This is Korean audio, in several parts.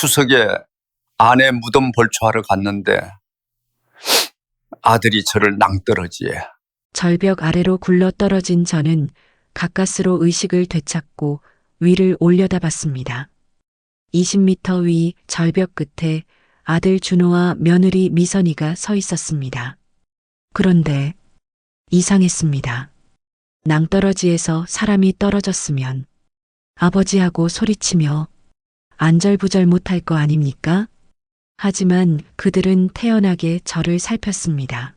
추석에 아내 무덤 벌초하러 갔는데 아들이 저를 낭떠러지에. 절벽 아래로 굴러 떨어진 저는 가까스로 의식을 되찾고 위를 올려다봤습니다. 20m 위 절벽 끝에 아들 준호와 며느리 미선이가 서 있었습니다. 그런데 이상했습니다. 낭떠러지에서 사람이 떨어졌으면 아버지하고 소리치며 안절부절 못할 거 아닙니까? 하지만 그들은 태연하게 저를 살폈습니다.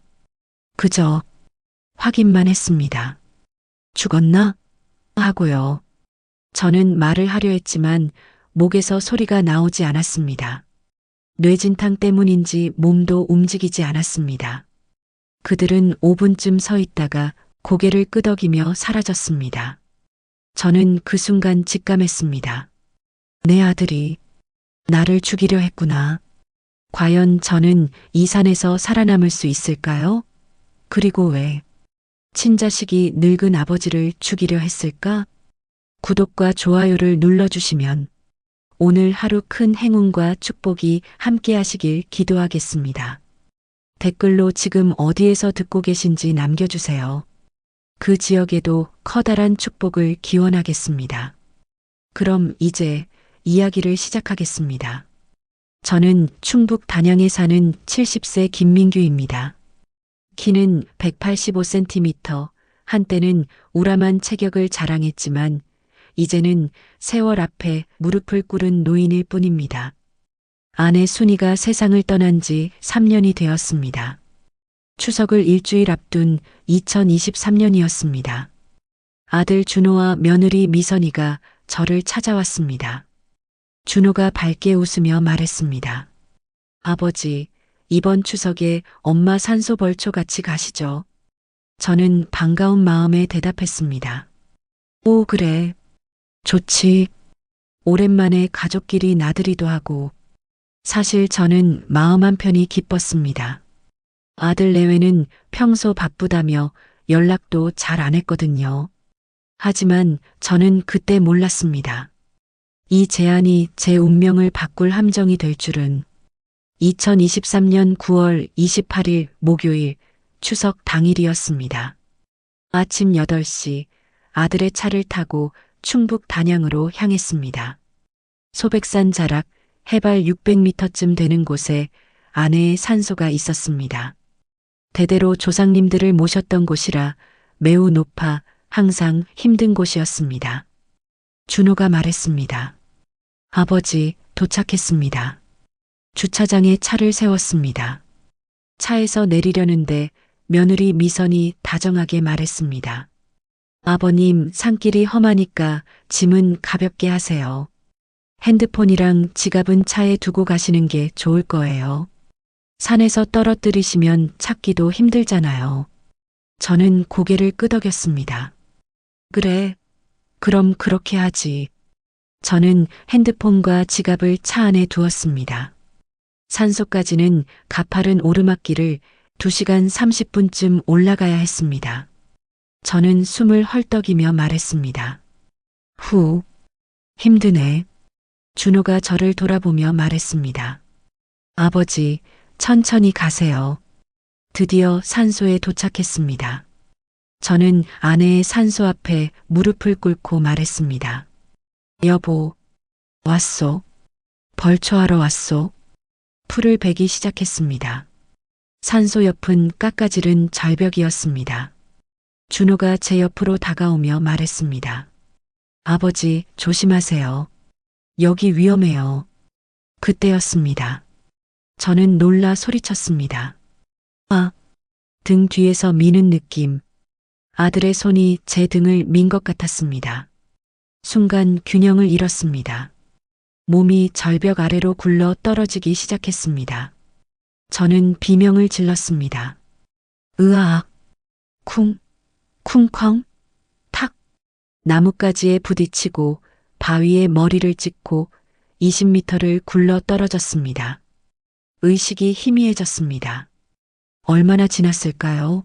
그저 확인만 했습니다. 죽었나? 하고요. 저는 말을 하려 했지만 목에서 소리가 나오지 않았습니다. 뇌진탕 때문인지 몸도 움직이지 않았습니다. 그들은 5분쯤 서 있다가 고개를 끄덕이며 사라졌습니다. 저는 그 순간 직감했습니다. 내 아들이 나를 죽이려 했구나. 과연 저는 이 산에서 살아남을 수 있을까요? 그리고 왜 친자식이 늙은 아버지를 죽이려 했을까? 구독과 좋아요를 눌러주시면 오늘 하루 큰 행운과 축복이 함께 하시길 기도하겠습니다. 댓글로 지금 어디에서 듣고 계신지 남겨주세요. 그 지역에도 커다란 축복을 기원하겠습니다. 그럼 이제 이야기를 시작하겠습니다. 저는 충북 단양에 사는 70세 김민규입니다. 키는 185cm, 한때는 우람한 체격을 자랑했지만 이제는 세월 앞에 무릎을 꿇은 노인일 뿐입니다. 아내 순이가 세상을 떠난 지 3년이 되었습니다. 추석을 일주일 앞둔 2023년이었습니다. 아들 준호와 며느리 미선이가 저를 찾아왔습니다. 준호가 밝게 웃으며 말했습니다. 아버지, 이번 추석에 엄마 산소 벌초 같이 가시죠. 저는 반가운 마음에 대답했습니다. 오, 그래. 좋지. 오랜만에 가족끼리 나들이도 하고. 사실 저는 마음 한편이 기뻤습니다. 아들 내외는 평소 바쁘다며 연락도 잘 안 했거든요. 하지만 저는 그때 몰랐습니다. 이 제안이 제 운명을 바꿀 함정이 될 줄은. 2023년 9월 28일 목요일 추석 당일이었습니다. 아침 8시 아들의 차를 타고 충북 단양으로 향했습니다. 소백산 자락 해발 600m쯤 되는 곳에 아내의 산소가 있었습니다. 대대로 조상님들을 모셨던 곳이라 매우 높아 항상 힘든 곳이었습니다. 준호가 말했습니다. 아버지, 도착했습니다. 주차장에 차를 세웠습니다. 차에서 내리려는데 며느리 미선이 다정하게 말했습니다. 아버님, 산길이 험하니까 짐은 가볍게 하세요. 핸드폰이랑 지갑은 차에 두고 가시는 게 좋을 거예요. 산에서 떨어뜨리시면 찾기도 힘들잖아요. 저는 고개를 끄덕였습니다. 그래, 그럼 그렇게 하지. 저는 핸드폰과 지갑을 차 안에 두었습니다. 산소까지는 가파른 오르막길을 2시간 30분쯤 올라가야 했습니다. 저는 숨을 헐떡이며 말했습니다. 후, 힘드네. 준호가 저를 돌아보며 말했습니다. 아버지, 천천히 가세요. 드디어 산소에 도착했습니다. 저는 아내의 산소 앞에 무릎을 꿇고 말했습니다. 여보, 왔소? 벌초하러 왔소? 풀을 베기 시작했습니다. 산소 옆은 깎아지른 절벽이었습니다. 준호가 제 옆으로 다가오며 말했습니다. 아버지, 조심하세요. 여기 위험해요. 그때였습니다. 저는 놀라 소리쳤습니다. 아, 등 뒤에서 미는 느낌. 아들의 손이 제 등을 민 것 같았습니다. 순간 균형을 잃었습니다. 몸이 절벽 아래로 굴러 떨어지기 시작했습니다. 저는 비명을 질렀습니다. 으악, 쿵, 쿵쾅, 탁. 나뭇가지에 부딪히고 바위에 머리를 찍고 20m를 굴러 떨어졌습니다. 의식이 희미해졌습니다. 얼마나 지났을까요?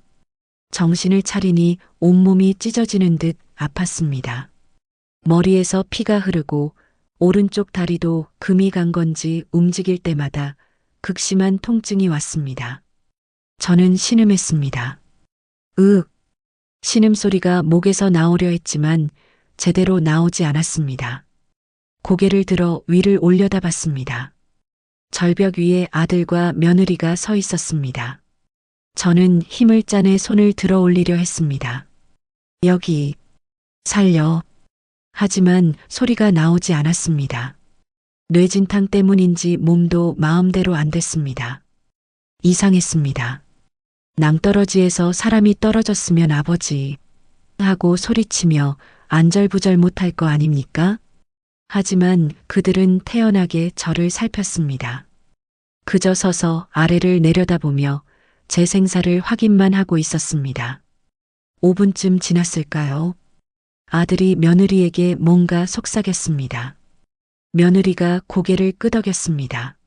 정신을 차리니 온몸이 찢어지는 듯 아팠습니다. 머리에서 피가 흐르고 오른쪽 다리도 금이 간 건지 움직일 때마다 극심한 통증이 왔습니다. 저는 신음했습니다. 으, 신음소리가 목에서 나오려 했지만 제대로 나오지 않았습니다. 고개를 들어 위를 올려다봤습니다. 절벽 위에 아들과 며느리가 서 있었습니다. 저는 힘을 짜내 손을 들어 올리려 했습니다. 여기, 살려. 하지만 소리가 나오지 않았습니다. 뇌진탕 때문인지 몸도 마음대로 안 됐습니다. 이상했습니다. 낭떠러지에서 사람이 떨어졌으면 아버지 하고 소리치며 안절부절 못할 거 아닙니까? 하지만 그들은 태연하게 저를 살폈습니다. 그저 서서 아래를 내려다보며 제 생사를 확인만 하고 있었습니다. 5분쯤 지났을까요? 아들이 며느리에게 뭔가 속삭였습니다. 며느리가 고개를 끄덕였습니다.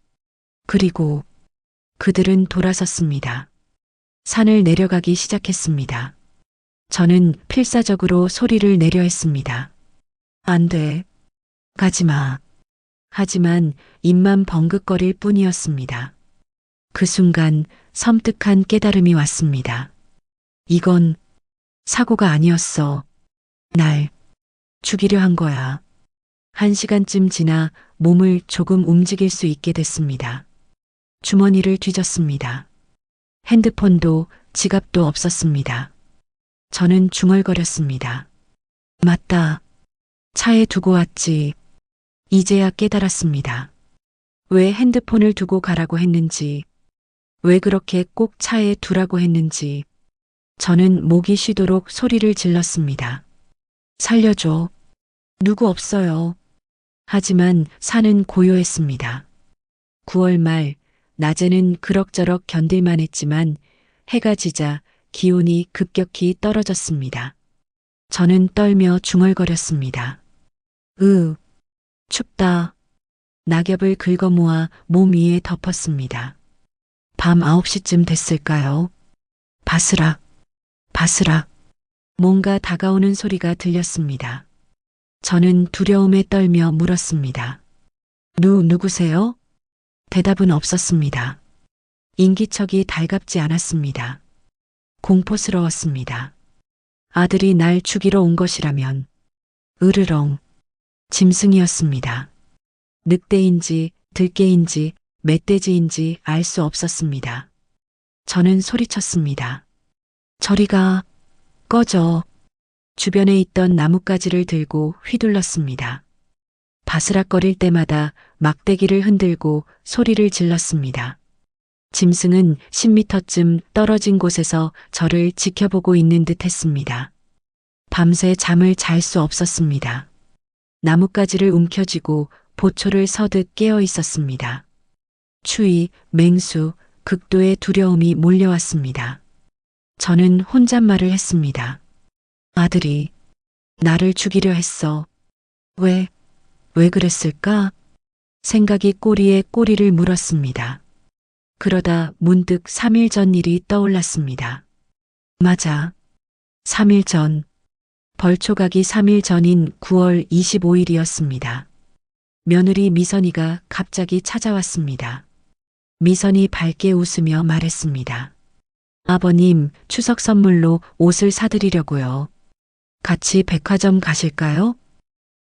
그리고 그들은 돌아섰습니다. 산을 내려가기 시작했습니다. 저는 필사적으로 소리를 내려 했습니다. 안 돼. 가지 마. 하지만 입만 벙긋거릴 뿐이었습니다. 그 순간 섬뜩한 깨달음이 왔습니다. 이건 사고가 아니었어. 날 죽이려 한 거야. 1시간쯤 지나 몸을 조금 움직일 수 있게 됐습니다. 주머니를 뒤졌습니다. 핸드폰도 지갑도 없었습니다. 저는 중얼거렸습니다. 맞다. 차에 두고 왔지. 이제야 깨달았습니다. 왜 핸드폰을 두고 가라고 했는지, 왜 그렇게 꼭 차에 두라고 했는지. 저는 목이 쉬도록 소리를 질렀습니다. 살려줘. 누구 없어요. 하지만 산은 고요했습니다. 9월 말, 낮에는 그럭저럭 견딜만 했지만 해가 지자 기온이 급격히 떨어졌습니다. 저는 떨며 중얼거렸습니다. 춥다. 낙엽을 긁어모아 몸 위에 덮었습니다. 밤 9시쯤 됐을까요? 바스락, 바스락. 뭔가 다가오는 소리가 들렸습니다. 저는 두려움에 떨며 물었습니다. 누구세요? 대답은 없었습니다. 인기척이 달갑지 않았습니다. 공포스러웠습니다. 아들이 날 죽이러 온 것이라면 으르렁 짐승이었습니다. 늑대인지 들개인지 멧돼지인지 알 수 없었습니다. 저는 소리쳤습니다. 저리가 꺼져. 주변에 있던 나뭇가지를 들고 휘둘렀습니다. 바스락거릴 때마다 막대기를 흔들고 소리를 질렀습니다. 짐승은 10m쯤 떨어진 곳에서 저를 지켜보고 있는 듯 했습니다. 밤새 잠을 잘 수 없었습니다. 나뭇가지를 움켜쥐고 보초를 서듯 깨어 있었습니다. 추위, 맹수, 극도의 두려움이 몰려왔습니다. 저는 혼잣말을 했습니다. 아들이 나를 죽이려 했어. 왜 그랬을까? 생각이 꼬리에 꼬리를 물었습니다. 그러다 문득 3일 전 일이 떠올랐습니다. 맞아. 3일 전. 벌초가기 3일 전인 9월 25일이었습니다. 며느리 미선이가 갑자기 찾아왔습니다. 미선이 밝게 웃으며 말했습니다. 아버님, 추석 선물로 옷을 사드리려고요. 같이 백화점 가실까요?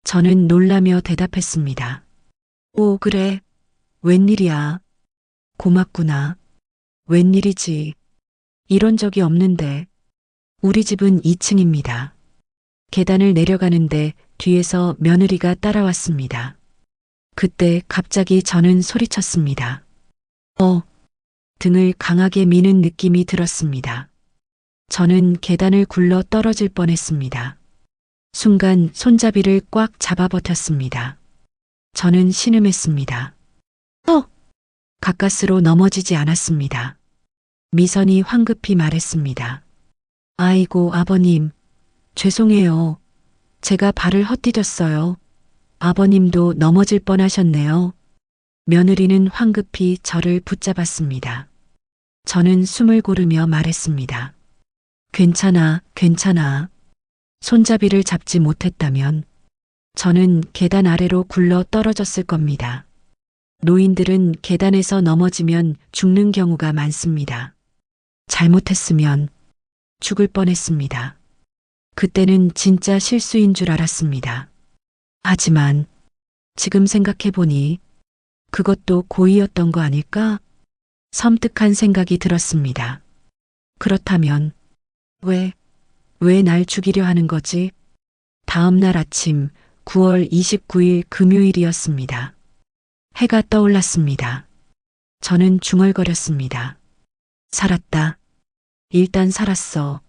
저는 놀라며 대답했습니다. 오, 그래. 웬일이야. 고맙구나. 웬일이지. 이런 적이 없는데. 우리 집은 2층입니다. 계단을 내려가는데 뒤에서 며느리가 따라왔습니다. 그때 갑자기 저는 소리쳤습니다. 등을 강하게 미는 느낌이 들었습니다. 저는 계단을 굴러 떨어질 뻔했습니다. 순간 손잡이를 꽉 잡아 버텼습니다. 저는 신음했습니다. 가까스로 넘어지지 않았습니다. 미선이 황급히 말했습니다. 아이고, 아버님. 죄송해요. 제가 발을 헛디뎠어요. 아버님도 넘어질 뻔하셨네요. 며느리는 황급히 저를 붙잡았습니다. 저는 숨을 고르며 말했습니다. 괜찮아, 괜찮아. 손잡이를 잡지 못했다면 저는 계단 아래로 굴러 떨어졌을 겁니다. 노인들은 계단에서 넘어지면 죽는 경우가 많습니다. 잘못했으면 죽을 뻔했습니다. 그때는 진짜 실수인 줄 알았습니다. 하지만 지금 생각해보니 그것도 고의였던 거 아닐까? 섬뜩한 생각이 들었습니다. 그렇다면 왜 날 죽이려 하는 거지? 다음 날 아침 9월 29일 금요일이었습니다. 해가 떠올랐습니다. 저는 중얼거렸습니다. 살았다. 일단 살았어.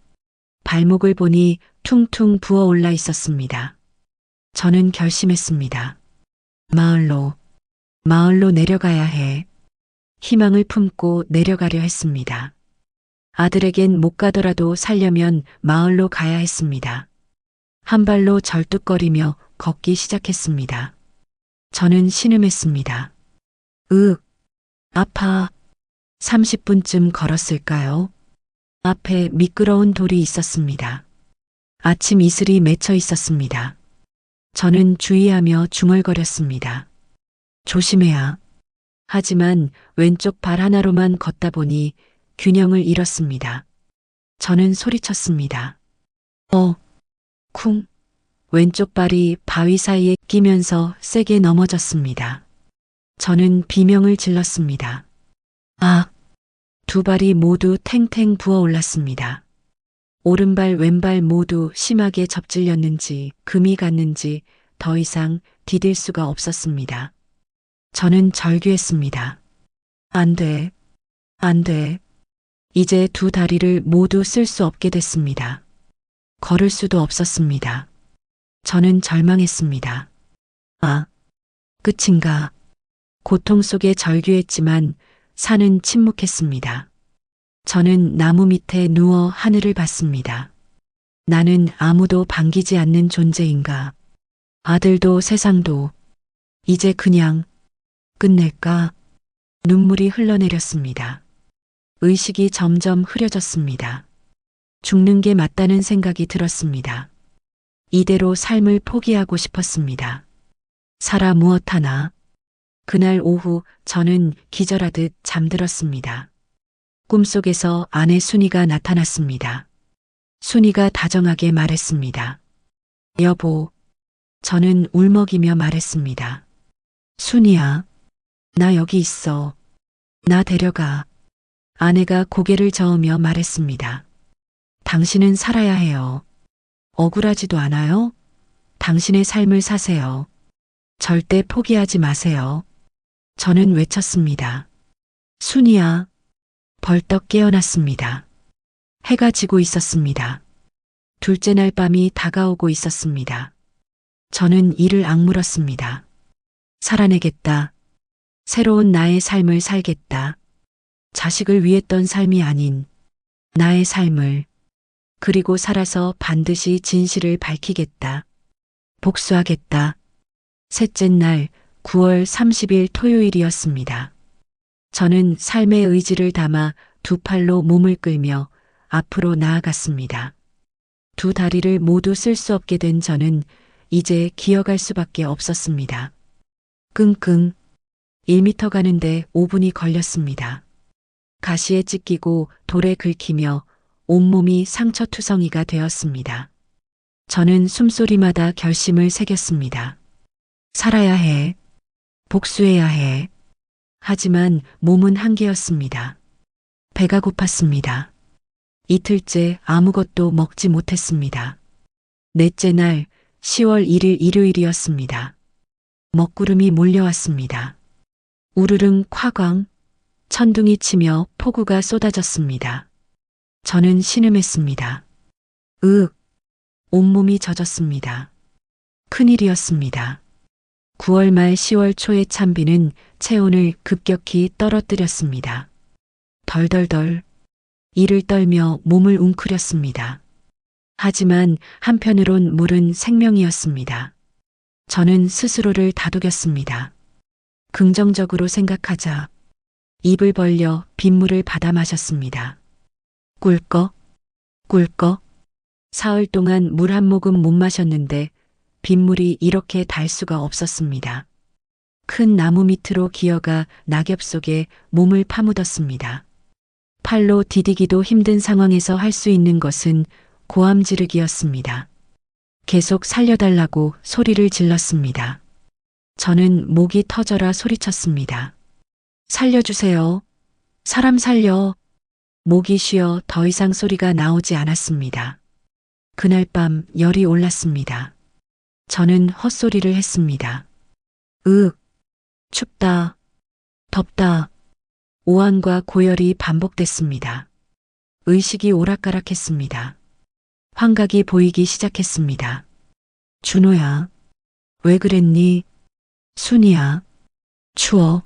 발목을 보니 퉁퉁 부어 올라 있었습니다. 저는 결심했습니다. 마을로 내려가야 해. 희망을 품고 내려가려 했습니다. 아들에겐 못 가더라도 살려면 마을로 가야 했습니다. 한 발로 절뚝거리며 걷기 시작했습니다. 저는 신음했습니다. 아파. 30분쯤 걸었을까요? 앞에 미끄러운 돌이 있었습니다. 아침 이슬이 맺혀 있었습니다. 저는 주의하며 중얼거렸습니다. 조심해야. 하지만 왼쪽 발 하나로만 걷다 보니 균형을 잃었습니다. 저는 소리쳤습니다. 쿵. 왼쪽 발이 바위 사이에 끼면서 세게 넘어졌습니다. 저는 비명을 질렀습니다. 두 발이 모두 탱탱 부어 올랐습니다. 오른발 왼발 모두 심하게 접질렸는지 금이 갔는지 더 이상 디딜 수가 없었습니다. 저는 절규했습니다. 안 돼. 이제 두 다리를 모두 쓸 수 없게 됐습니다. 걸을 수도 없었습니다. 저는 절망했습니다. 끝인가? 고통 속에 절규했지만 산은 침묵했습니다. 저는 나무 밑에 누워 하늘을 봤습니다. 나는 아무도 반기지 않는 존재인가? 아들도 세상도 이제 그냥 끝낼까? 눈물이 흘러내렸습니다. 의식이 점점 흐려졌습니다. 죽는 게 맞다는 생각이 들었습니다. 이대로 삶을 포기하고 싶었습니다. 살아 무엇하나? 그날 오후 저는 기절하듯 잠들었습니다. 꿈속에서 아내 순이가 나타났습니다. 순이가 다정하게 말했습니다. 여보, 저는 울먹이며 말했습니다. 순이야, 나 여기 있어. 나 데려가. 아내가 고개를 저으며 말했습니다. 당신은 살아야 해요. 억울하지도 않아요? 당신의 삶을 사세요. 절대 포기하지 마세요. 저는 외쳤습니다. 순이야. 벌떡 깨어났습니다. 해가 지고 있었습니다. 둘째 날 밤이 다가오고 있었습니다. 저는 이를 악물었습니다. 살아내겠다. 새로운 나의 삶을 살겠다. 자식을 위했던 삶이 아닌 나의 삶을, 그리고 살아서 반드시 진실을 밝히겠다. 복수하겠다. 셋째 날 9월 30일 토요일이었습니다. 저는 삶의 의지를 담아 두 팔로 몸을 끌며 앞으로 나아갔습니다. 두 다리를 모두 쓸 수 없게 된 저는 이제 기어갈 수밖에 없었습니다. 끙끙. 1미터 가는데 5분이 걸렸습니다. 가시에 찢기고 돌에 긁히며 온몸이 상처투성이가 되었습니다. 저는 숨소리마다 결심을 새겼습니다. 살아야 해. 복수해야 해. 하지만 몸은 한계였습니다. 배가 고팠습니다. 이틀째 아무것도 먹지 못했습니다. 넷째 날 10월 1일 일요일이었습니다. 먹구름이 몰려왔습니다. 우르릉 콰광, 천둥이 치며 폭우가 쏟아졌습니다. 저는 신음했습니다. 온몸이 젖었습니다. 큰일이었습니다. 9월 말 10월 초의 찬비는 체온을 급격히 떨어뜨렸습니다. 덜덜덜. 이를 떨며 몸을 웅크렸습니다. 하지만 한편으론 물은 생명이었습니다. 저는 스스로를 다독였습니다. 긍정적으로 생각하자. 입을 벌려 빗물을 받아 마셨습니다. 꿀꺽, 꿀꺽. 사흘 동안 물 한 모금 못 마셨는데 빗물이 이렇게 달 수가 없었습니다. 큰 나무 밑으로 기어가 낙엽 속에 몸을 파묻었습니다. 팔로 디디기도 힘든 상황에서 할 수 있는 것은 고함 지르기였습니다. 계속 살려달라고 소리를 질렀습니다. 저는 목이 터져라 소리쳤습니다. 살려주세요. 사람 살려. 목이 쉬어 더 이상 소리가 나오지 않았습니다. 그날 밤 열이 올랐습니다. 저는 헛소리를 했습니다. 춥다. 덥다. 오한과 고열이 반복됐습니다. 의식이 오락가락했습니다. 환각이 보이기 시작했습니다. 준호야, 왜 그랬니? 순이야, 추워.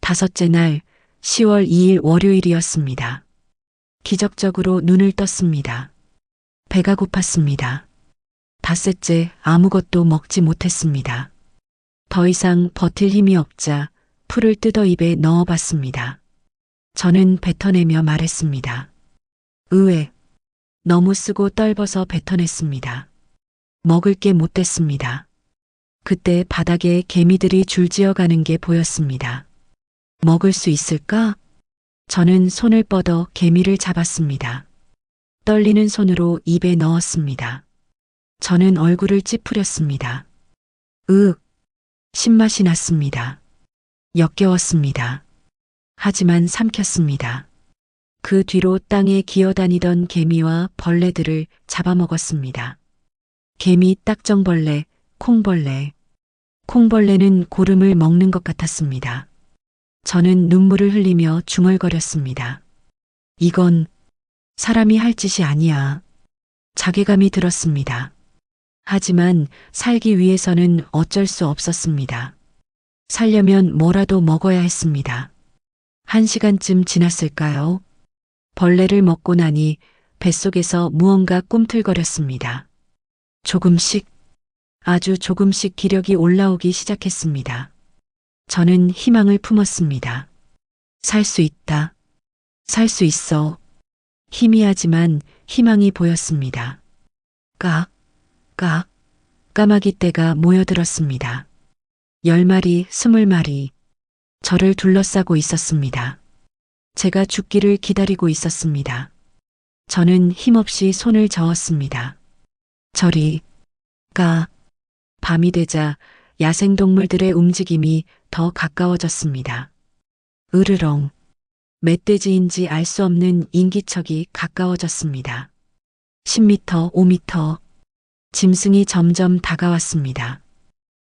다섯째 날 10월 2일 월요일이었습니다. 기적적으로 눈을 떴습니다. 배가 고팠습니다. 닷새째 아무것도 먹지 못했습니다. 더 이상 버틸 힘이 없자 풀을 뜯어 입에 넣어봤습니다. 저는 뱉어내며 말했습니다. 의외. 너무 쓰고 떨버서 뱉어냈습니다. 먹을 게 못 됐습니다. 그때 바닥에 개미들이 줄지어 가는 게 보였습니다. 먹을 수 있을까? 저는 손을 뻗어 개미를 잡았습니다. 떨리는 손으로 입에 넣었습니다. 저는 얼굴을 찌푸렸습니다. 신맛이 났습니다. 역겨웠습니다. 하지만 삼켰습니다. 그 뒤로 땅에 기어다니던 개미와 벌레들을 잡아먹었습니다. 개미 딱정벌레, 콩벌레. 콩벌레는 고름을 먹는 것 같았습니다. 저는 눈물을 흘리며 중얼거렸습니다. 이건 사람이 할 짓이 아니야. 자괴감이 들었습니다. 하지만 살기 위해서는 어쩔 수 없었습니다. 살려면 뭐라도 먹어야 했습니다. 1시간쯤 지났을까요? 벌레를 먹고 나니 뱃속에서 무언가 꿈틀거렸습니다. 조금씩, 아주 조금씩 기력이 올라오기 시작했습니다. 저는 희망을 품었습니다. 살 수 있다. 살 수 있어. 희미하지만 희망이 보였습니다. 까마귀 떼가 모여들었습니다. 10마리, 20마리. 저를 둘러싸고 있었습니다. 제가 죽기를 기다리고 있었습니다. 저는 힘없이 손을 저었습니다. 저리 가. 밤이 되자 야생동물들의 움직임이 더 가까워졌습니다. 으르렁. 멧돼지인지 알 수 없는 인기척이 가까워졌습니다. 10m, 5m. 짐승이 점점 다가왔습니다.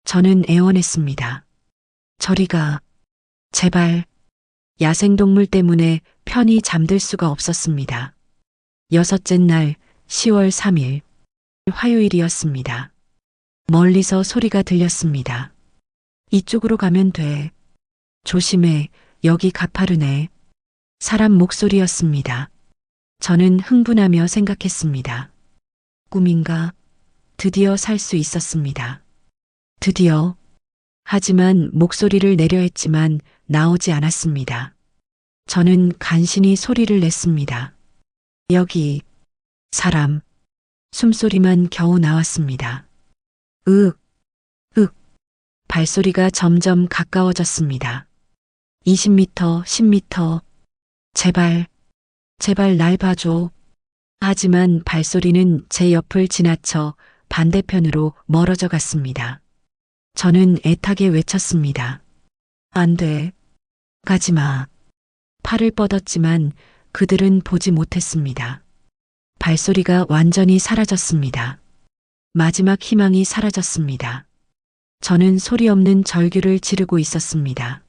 저는 애원했습니다. 저리 가. 제발. 야생동물 때문에 편히 잠들 수가 없었습니다. 6째 날 10월 3일 화요일이었습니다. 멀리서 소리가 들렸습니다. 이쪽으로 가면 돼. 조심해. 여기 가파르네. 사람 목소리였습니다. 저는 흥분하며 생각했습니다. 꿈인가? 드디어 살 수 있었습니다. 드디어. 하지만 목소리를 내려 했지만 나오지 않았습니다. 저는 간신히 소리를 냈습니다. 여기. 사람. 숨소리만 겨우 나왔습니다. 발소리가 점점 가까워졌습니다. 20m, 10m. 제발 날 봐줘. 하지만 발소리는 제 옆을 지나쳐 반대편으로 멀어져 갔습니다. 저는 애타게 외쳤습니다. 안 돼. 가지 마. 팔을 뻗었지만 그들은 보지 못했습니다. 발소리가 완전히 사라졌습니다. 마지막 희망이 사라졌습니다. 저는 소리 없는 절규를 지르고 있었습니다.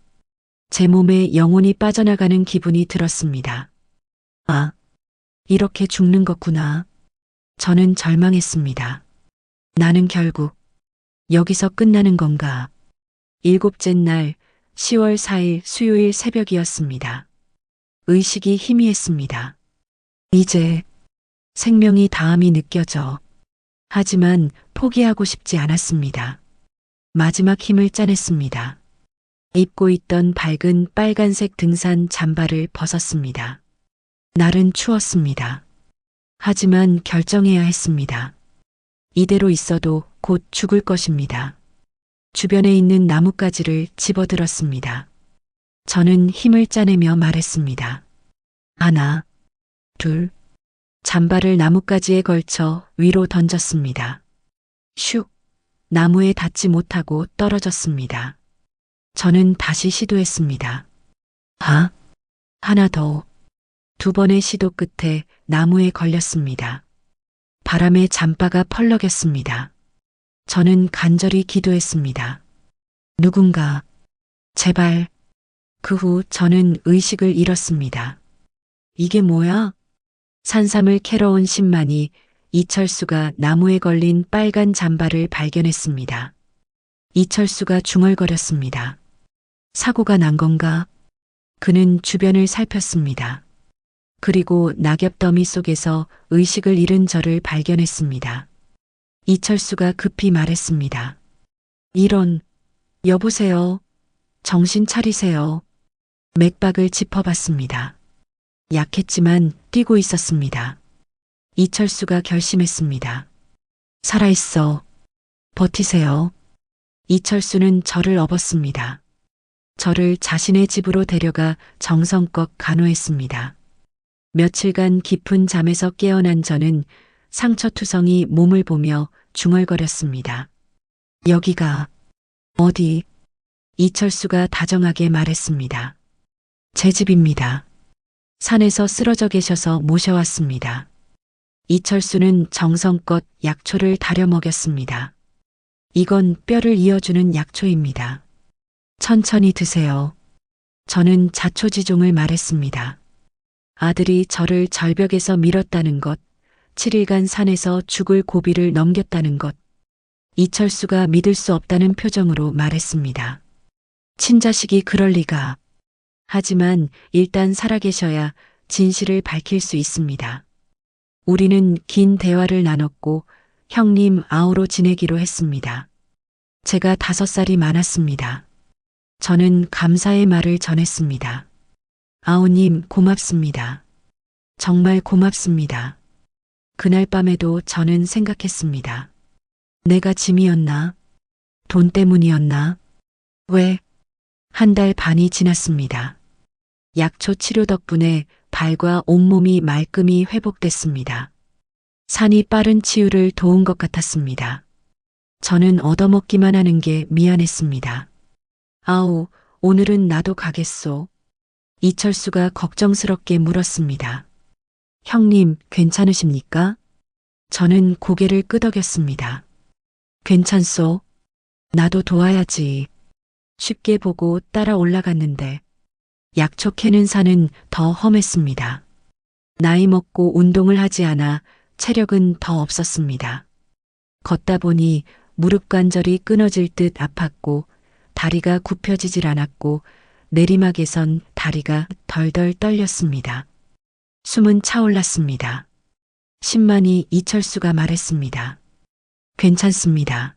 제 몸에 영혼이 빠져나가는 기분이 들었습니다. 아, 이렇게 죽는 거구나. 저는 절망했습니다. 나는 결국 여기서 끝나는 건가? 7째 날 10월 4일 수요일 새벽이었습니다. 의식이 희미했습니다. 이제 생명이 다함이 느껴져. 하지만 포기하고 싶지 않았습니다. 마지막 힘을 짜냈습니다. 입고 있던 밝은 빨간색 등산 잠바를 벗었습니다. 날은 추웠습니다. 하지만 결정해야 했습니다. 이대로 있어도 곧 죽을 것입니다. 주변에 있는 나뭇가지를 집어들었습니다. 저는 힘을 짜내며 말했습니다. 하나, 둘, 잠바를 나뭇가지에 걸쳐 위로 던졌습니다. 슉, 나무에 닿지 못하고 떨어졌습니다. 저는 다시 시도했습니다. 하나 더. 두 번의 시도 끝에 나무에 걸렸습니다. 바람에 잠바가 펄럭였습니다. 저는 간절히 기도했습니다. 누군가, 제발. 그 후 저는 의식을 잃었습니다. 이게 뭐야? 산삼을 캐러 온 신만이 이철수가 나무에 걸린 빨간 잠바를 발견했습니다. 이철수가 중얼거렸습니다. 사고가 난 건가? 그는 주변을 살폈습니다. 그리고 낙엽 더미 속에서 의식을 잃은 저를 발견했습니다. 이철수가 급히 말했습니다. 이런, 여보세요. 정신 차리세요. 맥박을 짚어봤습니다. 약했지만 뛰고 있었습니다. 이철수가 결심했습니다. 살아있어. 버티세요. 이철수는 저를 업었습니다. 저를 자신의 집으로 데려가 정성껏 간호했습니다. 며칠간 깊은 잠에서 깨어난 저는 상처투성이 몸을 보며 중얼거렸습니다. 여기가 어디? 이철수가 다정하게 말했습니다. 제 집입니다. 산에서 쓰러져 계셔서 모셔왔습니다. 이철수는 정성껏 약초를 다려 먹였습니다. 이건 뼈를 이어주는 약초입니다. 천천히 드세요. 저는 자초지종을 말했습니다. 아들이 저를 절벽에서 밀었다는 것, 7일간 산에서 죽을 고비를 넘겼다는 것, 이철수가 믿을 수 없다는 표정으로 말했습니다. 친자식이 그럴 리가. 하지만 일단 살아계셔야 진실을 밝힐 수 있습니다. 우리는 긴 대화를 나눴고 형님 아우로 지내기로 했습니다. 제가 5살이 많았습니다. 저는 감사의 말을 전했습니다. 아우님 고맙습니다. 정말 고맙습니다. 그날 밤에도 저는 생각했습니다. 내가 짐이었나? 돈 때문이었나? 왜? 한 달 반이 지났습니다. 약초 치료 덕분에 발과 온몸이 말끔히 회복됐습니다. 산이 빠른 치유를 도운 것 같았습니다. 저는 얻어먹기만 하는 게 미안했습니다. 아우, 오늘은 나도 가겠소. 이철수가 걱정스럽게 물었습니다. 형님, 괜찮으십니까? 저는 고개를 끄덕였습니다. 괜찮소? 나도 도와야지. 쉽게 보고 따라 올라갔는데 약초 캐는 산은 더 험했습니다. 나이 먹고 운동을 하지 않아 체력은 더 없었습니다. 걷다 보니 무릎 관절이 끊어질 듯 아팠고 다리가 굽혀지질 않았고 내리막에선 다리가 덜덜 떨렸습니다. 숨은 차올랐습니다. 신만이 이철수가 말했습니다. 괜찮습니다.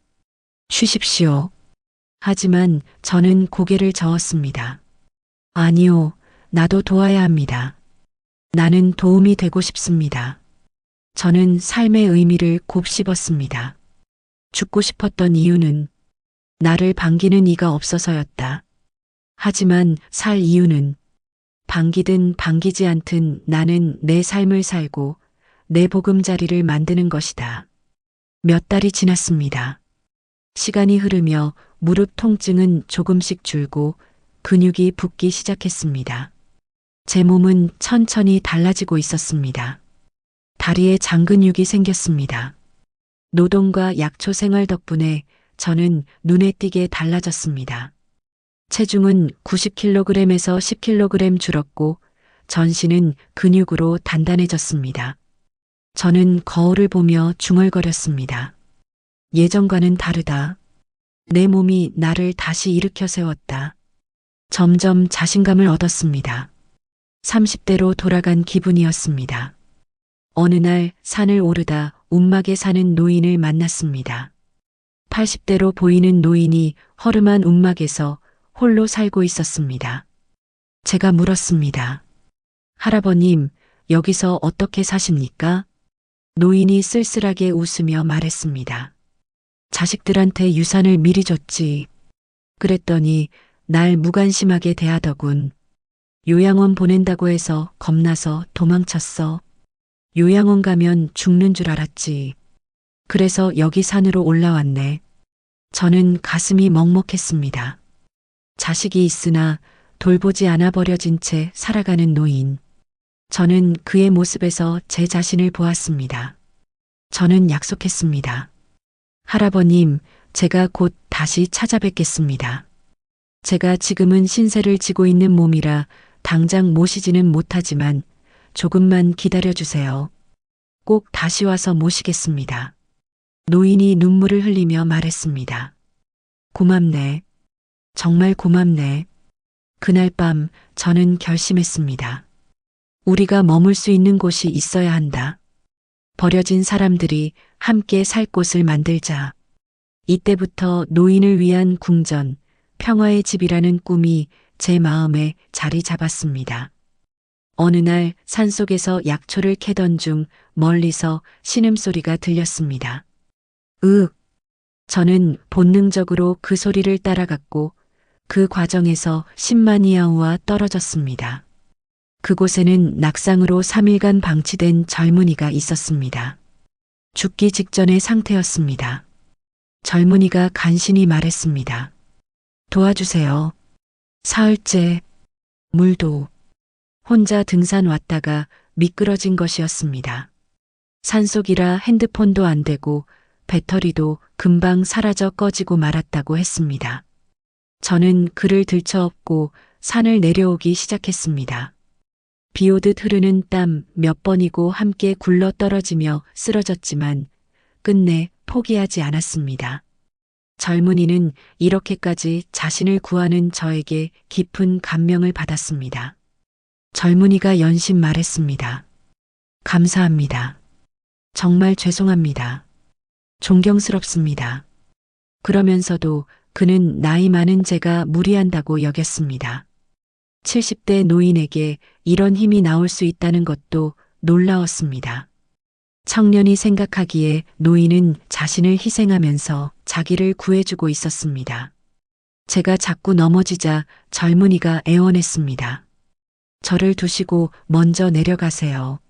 쉬십시오. 하지만 저는 고개를 저었습니다. 아니요, 나도 도와야 합니다. 나는 도움이 되고 싶습니다. 저는 삶의 의미를 곱씹었습니다. 죽고 싶었던 이유는 나를 반기는 이가 없어서였다. 하지만 살 이유는 반기든 반기지 않든 나는 내 삶을 살고 내 보금자리를 만드는 것이다. 몇 달이 지났습니다. 시간이 흐르며 무릎 통증은 조금씩 줄고 근육이 붓기 시작했습니다. 제 몸은 천천히 달라지고 있었습니다. 다리에 장근육이 생겼습니다. 노동과 약초 생활 덕분에 저는 눈에 띄게 달라졌습니다. 체중은 90kg에서 10kg 줄었고 전신은 근육으로 단단해졌습니다. 저는 거울을 보며 중얼거렸습니다. 예전과는 다르다. 내 몸이 나를 다시 일으켜 세웠다. 점점 자신감을 얻었습니다. 30대로 돌아간 기분이었습니다. 어느 날 산을 오르다 움막에 사는 노인을 만났습니다. 80대로 보이는 노인이 허름한 움막에서 홀로 살고 있었습니다. 제가 물었습니다. 할아버님, 여기서 어떻게 사십니까? 노인이 쓸쓸하게 웃으며 말했습니다. 자식들한테 유산을 미리 줬지. 그랬더니 날 무관심하게 대하더군. 요양원 보낸다고 해서 겁나서 도망쳤어. 요양원 가면 죽는 줄 알았지. 그래서 여기 산으로 올라왔네. 저는 가슴이 먹먹했습니다. 자식이 있으나 돌보지 않아 버려진 채 살아가는 노인. 저는 그의 모습에서 제 자신을 보았습니다. 저는 약속했습니다. 할아버님, 제가 곧 다시 찾아뵙겠습니다. 제가 지금은 신세를 지고 있는 몸이라 당장 모시지는 못하지만 조금만 기다려주세요. 꼭 다시 와서 모시겠습니다. 노인이 눈물을 흘리며 말했습니다. 고맙네. 정말 고맙네. 그날 밤 저는 결심했습니다. 우리가 머물 수 있는 곳이 있어야 한다. 버려진 사람들이 함께 살 곳을 만들자. 이때부터 노인을 위한 궁전, 평화의 집이라는 꿈이 제 마음에 자리 잡았습니다. 어느 날 산속에서 약초를 캐던 중 멀리서 신음소리가 들렸습니다. 으윽! 저는 본능적으로 그 소리를 따라갔고 그 과정에서 10만이아우와 떨어졌습니다. 그곳에는 낙상으로 3일간 방치된 젊은이가 있었습니다. 죽기 직전의 상태였습니다. 젊은이가 간신히 말했습니다. 도와주세요. 사흘째, 물도. 혼자 등산 왔다가 미끄러진 것이었습니다. 산속이라 핸드폰도 안 되고 배터리도 금방 사라져 꺼지고 말았다고 했습니다. 저는 그를 들쳐업고 산을 내려오기 시작했습니다. 비오듯 흐르는 땀 몇 번이고 함께 굴러 떨어지며 쓰러졌지만 끝내 포기하지 않았습니다. 젊은이는 이렇게까지 자신을 구하는 저에게 깊은 감명을 받았습니다. 젊은이가 연신 말했습니다. 감사합니다. 정말 죄송합니다. 존경스럽습니다. 그러면서도 그는 나이 많은 제가 무리한다고 여겼습니다. 70대 노인에게 이런 힘이 나올 수 있다는 것도 놀라웠습니다. 청년이 생각하기에 노인은 자신을 희생하면서 자기를 구해주고 있었습니다. 제가 자꾸 넘어지자 젊은이가 애원했습니다. 저를 두시고 먼저 내려가세요.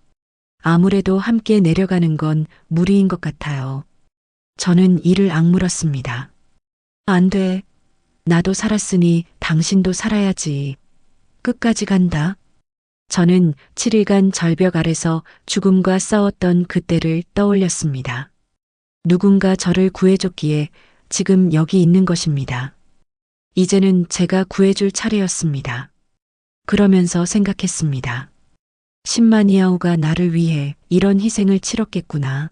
아무래도 함께 내려가는 건 무리인 것 같아요. 저는 이를 악물었습니다. 안 돼. 나도 살았으니 당신도 살아야지. 끝까지 간다. 저는 7일간 절벽 아래서 죽음과 싸웠던 그때를 떠올렸습니다. 누군가 저를 구해줬기에 지금 여기 있는 것입니다. 이제는 제가 구해줄 차례였습니다. 그러면서 생각했습니다. 10만이아우가 나를 위해 이런 희생을 치렀겠구나.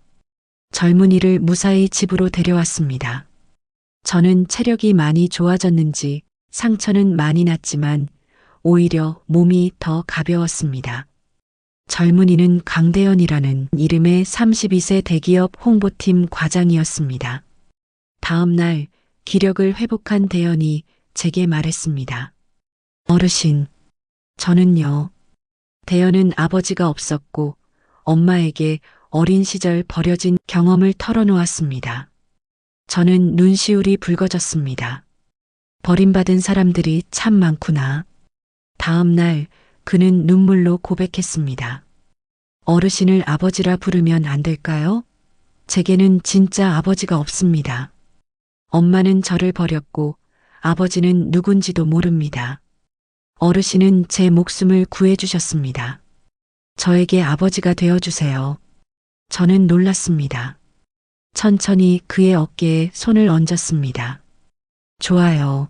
젊은이를 무사히 집으로 데려왔습니다. 저는 체력이 많이 좋아졌는지 상처는 많이 났지만 오히려 몸이 더 가벼웠습니다. 젊은이는 강대현이라는 이름의 32세 대기업 홍보팀 과장이었습니다. 다음 날 기력을 회복한 대현이 제게 말했습니다. 어르신, 저는요. 대현은 아버지가 없었고 엄마에게 어린 시절 버려진 경험을 털어놓았습니다. 저는 눈시울이 붉어졌습니다. 버림받은 사람들이 참 많구나. 다음 날 그는 눈물로 고백했습니다. 어르신을 아버지라 부르면 안 될까요? 제게는 진짜 아버지가 없습니다. 엄마는 저를 버렸고 아버지는 누군지도 모릅니다. 어르신은 제 목숨을 구해주셨습니다. 저에게 아버지가 되어주세요. 저는 놀랐습니다. 천천히 그의 어깨에 손을 얹었습니다. 좋아요.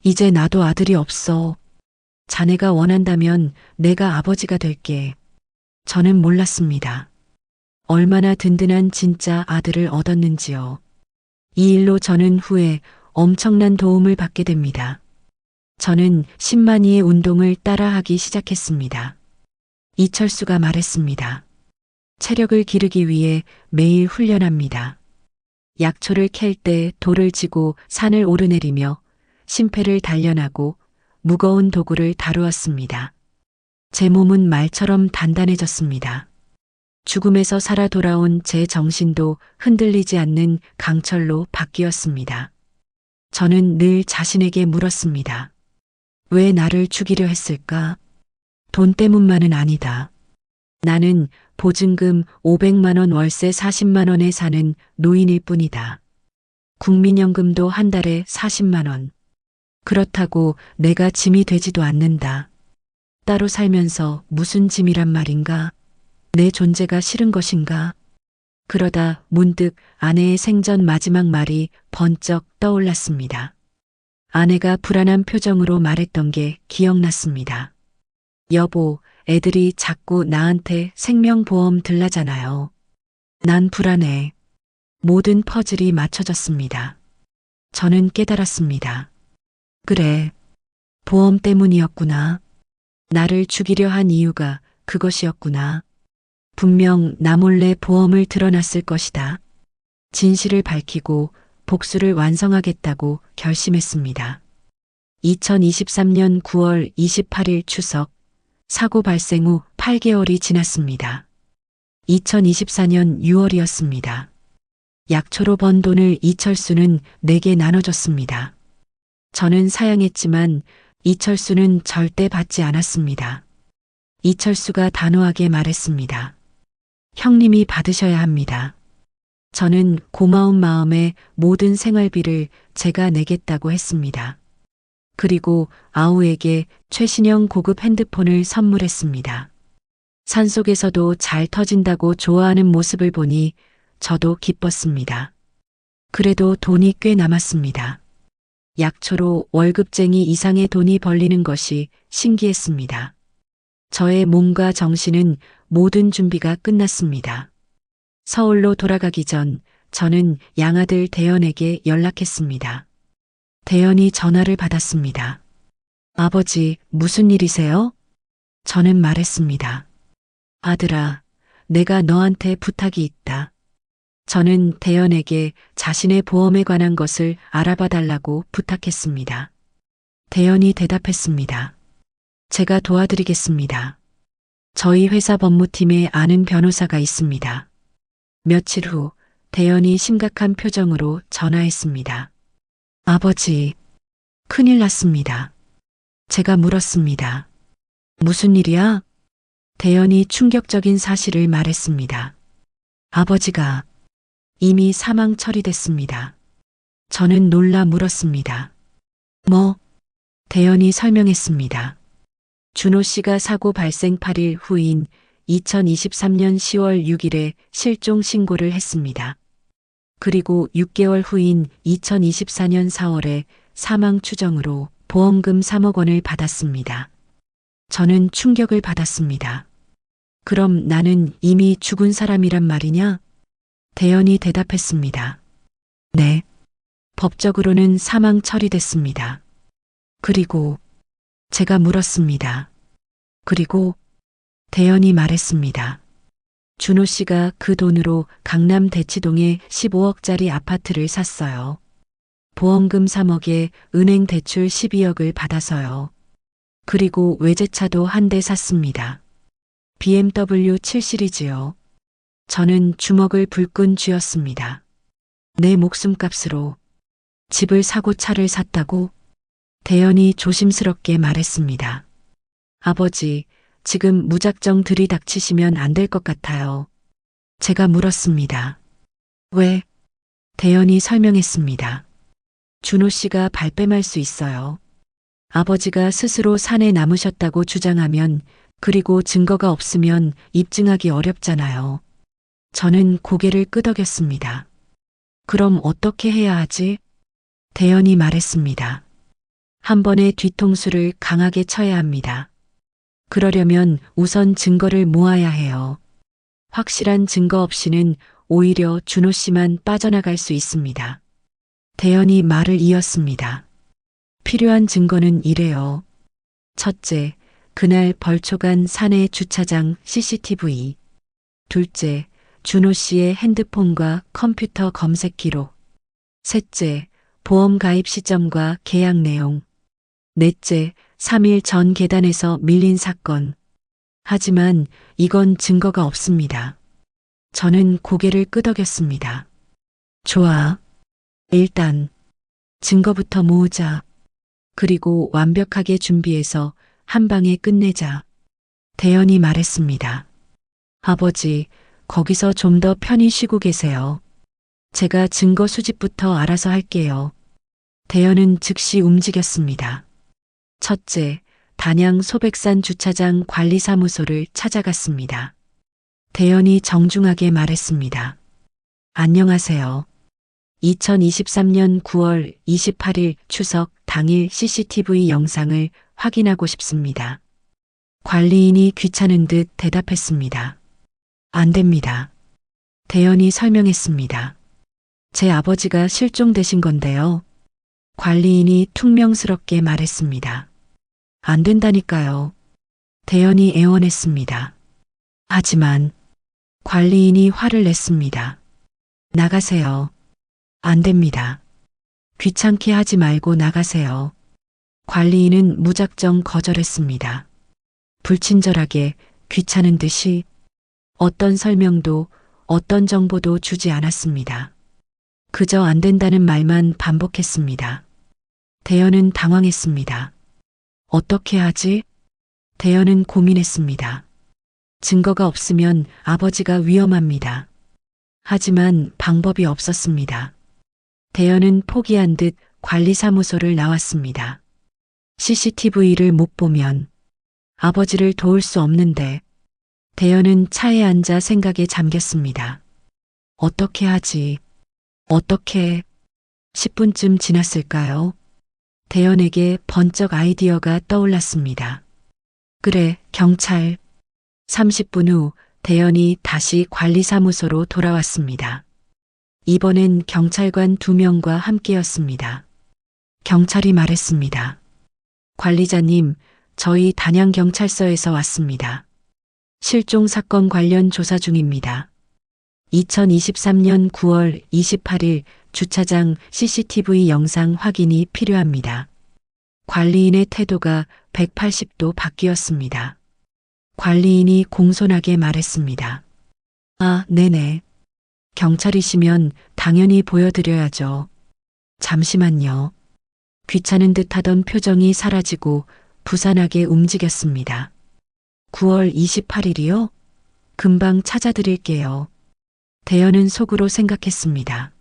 이제 나도 아들이 없어. 자네가 원한다면 내가 아버지가 될게. 저는 몰랐습니다. 얼마나 든든한 진짜 아들을 얻었는지요. 이 일로 저는 후에 엄청난 도움을 받게 됩니다. 저는 10만이의 운동을 따라하기 시작했습니다. 이철수가 말했습니다. 체력을 기르기 위해 매일 훈련합니다. 약초를 캘 때 돌을 지고 산을 오르내리며 심폐를 단련하고 무거운 도구를 다루었습니다. 제 몸은 말처럼 단단해졌습니다. 죽음에서 살아 돌아온 제 정신도 흔들리지 않는 강철로 바뀌었습니다. 저는 늘 자신에게 물었습니다. 왜 나를 죽이려 했을까? 돈 때문만은 아니다. 나는 보증금 500만 원, 월세 40만 원에 사는 노인일 뿐이다. 국민연금도 한 달에 40만 원. 그렇다고 내가 짐이 되지도 않는다. 따로 살면서 무슨 짐이란 말인가? 내 존재가 싫은 것인가? 그러다 문득 아내의 생전 마지막 말이 번쩍 떠올랐습니다. 아내가 불안한 표정으로 말했던 게 기억났습니다. 여보, 애들이 자꾸 나한테 생명보험 들라잖아요. 난 불안해. 모든 퍼즐이 맞춰졌습니다. 저는 깨달았습니다. 그래, 보험 때문이었구나. 나를 죽이려 한 이유가 그것이었구나. 분명 나 몰래 보험을 들어놨을 것이다. 진실을 밝히고 복수를 완성하겠다고 결심했습니다. 2023년 9월 28일 추석, 사고 발생 후 8개월이 지났습니다. 2024년 6월이었습니다. 약초로 번 돈을 이철수는 내게 나눠줬습니다. 저는 사양했지만 이철수는 절대 받지 않았습니다. 이철수가 단호하게 말했습니다. 형님이 받으셔야 합니다. 저는 고마운 마음에 모든 생활비를 제가 내겠다고 했습니다. 그리고 아우에게 최신형 고급 핸드폰을 선물했습니다. 산속에서도 잘 터진다고 좋아하는 모습을 보니 저도 기뻤습니다. 그래도 돈이 꽤 남았습니다. 약초로 월급쟁이 이상의 돈이 벌리는 것이 신기했습니다. 저의 몸과 정신은 모든 준비가 끝났습니다. 서울로 돌아가기 전 저는 양아들 대연에게 연락했습니다. 대연이 전화를 받았습니다. 아버지, 무슨 일이세요? 저는 말했습니다. 아들아, 내가 너한테 부탁이 있다. 저는 대연에게 자신의 보험에 관한 것을 알아봐 달라고 부탁했습니다. 대연이 대답했습니다. 제가 도와드리겠습니다. 저희 회사 법무팀에 아는 변호사가 있습니다. 며칠 후 대연이 심각한 표정으로 전화했습니다. 아버지, 큰일 났습니다. 제가 물었습니다. 무슨 일이야? 대연이 충격적인 사실을 말했습니다. 아버지가 이미 사망 처리됐습니다. 저는 놀라 물었습니다. 뭐? 대연이 설명했습니다. 준호 씨가 사고 발생 8일 후인 2023년 10월 6일에 실종 신고를 했습니다. 그리고 6개월 후인 2024년 4월에 사망 추정으로 보험금 3억 원을 받았습니다. 저는 충격을 받았습니다. 그럼 나는 이미 죽은 사람이란 말이냐? 대연이 대답했습니다. 네. 법적으로는 사망 처리됐습니다. 그리고 제가 물었습니다. 그리고 대연이 말했습니다. 준호 씨가 그 돈으로 강남 대치동에 15억짜리 아파트를 샀어요. 보험금 3억에 은행 대출 12억을 받아서요. 그리고 외제차도 한 대 샀습니다. BMW 7 시리즈요. 저는 주먹을 불끈 쥐었습니다. 내 목숨값으로 집을 사고 차를 샀다고? 대연이 조심스럽게 말했습니다. 아버지, 지금 무작정 들이닥치시면 안 될 것 같아요. 제가 물었습니다. 왜? 대연이 설명했습니다. 준호 씨가 발뺌할 수 있어요. 아버지가 스스로 산에 남으셨다고 주장하면, 그리고 증거가 없으면 입증하기 어렵잖아요. 저는 고개를 끄덕였습니다. 그럼 어떻게 해야 하지? 대연이 말했습니다. 한 번에 뒤통수를 강하게 쳐야 합니다. 그러려면 우선 증거를 모아야 해요. 확실한 증거 없이는 오히려 준호 씨만 빠져나갈 수 있습니다. 대연이 말을 이었습니다. 필요한 증거는 이래요. 첫째, 그날 벌초간 사내 주차장 CCTV. 둘째, 준호 씨의 핸드폰과 컴퓨터 검색 기록. 셋째, 보험 가입 시점과 계약 내용. 넷째, 3일 전 계단에서 밀린 사건. 하지만 이건 증거가 없습니다. 저는 고개를 끄덕였습니다. 좋아. 일단 증거부터 모으자. 그리고 완벽하게 준비해서 한 방에 끝내자. 대연이 말했습니다. 아버지, 거기서 좀 더 편히 쉬고 계세요. 제가 증거 수집부터 알아서 할게요. 대연은 즉시 움직였습니다. 첫째, 단양 소백산 주차장 관리사무소를 찾아갔습니다. 대연이 정중하게 말했습니다. 안녕하세요. 2023년 9월 28일 추석 당일 CCTV 영상을 확인하고 싶습니다. 관리인이 귀찮은 듯 대답했습니다. 안 됩니다. 대연이 설명했습니다. 제 아버지가 실종되신 건데요. 관리인이 퉁명스럽게 말했습니다. 안 된다니까요. 대연이 애원했습니다. 하지만 관리인이 화를 냈습니다. 나가세요. 안 됩니다. 귀찮게 하지 말고 나가세요. 관리인은 무작정 거절했습니다. 불친절하게 귀찮은 듯이 어떤 설명도 어떤 정보도 주지 않았습니다. 그저 안 된다는 말만 반복했습니다. 대연은 당황했습니다. 어떻게 하지? 대연은 고민했습니다. 증거가 없으면 아버지가 위험합니다. 하지만 방법이 없었습니다. 대연은 포기한 듯 관리사무소를 나왔습니다. CCTV를 못 보면 아버지를 도울 수 없는데 대연은 차에 앉아 생각에 잠겼습니다. 어떻게 하지? 어떻게? 10분쯤 지났을까요? 대연에게 번쩍 아이디어가 떠올랐습니다. 그래, 경찰. 30분 후 대연이 다시 관리사무소로 돌아왔습니다. 이번엔 경찰관 2명과 함께였습니다. 경찰이 말했습니다. 관리자님, 저희 단양경찰서에서 왔습니다. 실종 사건 관련 조사 중입니다. 2023년 9월 28일 주차장 CCTV 영상 확인이 필요합니다. 관리인의 태도가 180도 바뀌었습니다. 관리인이 공손하게 말했습니다. 아, 네네. 경찰이시면 당연히 보여드려야죠. 잠시만요. 귀찮은 듯 하던 표정이 사라지고 부산하게 움직였습니다. 9월 28일이요? 금방 찾아드릴게요. 대연은 속으로 생각했습니다.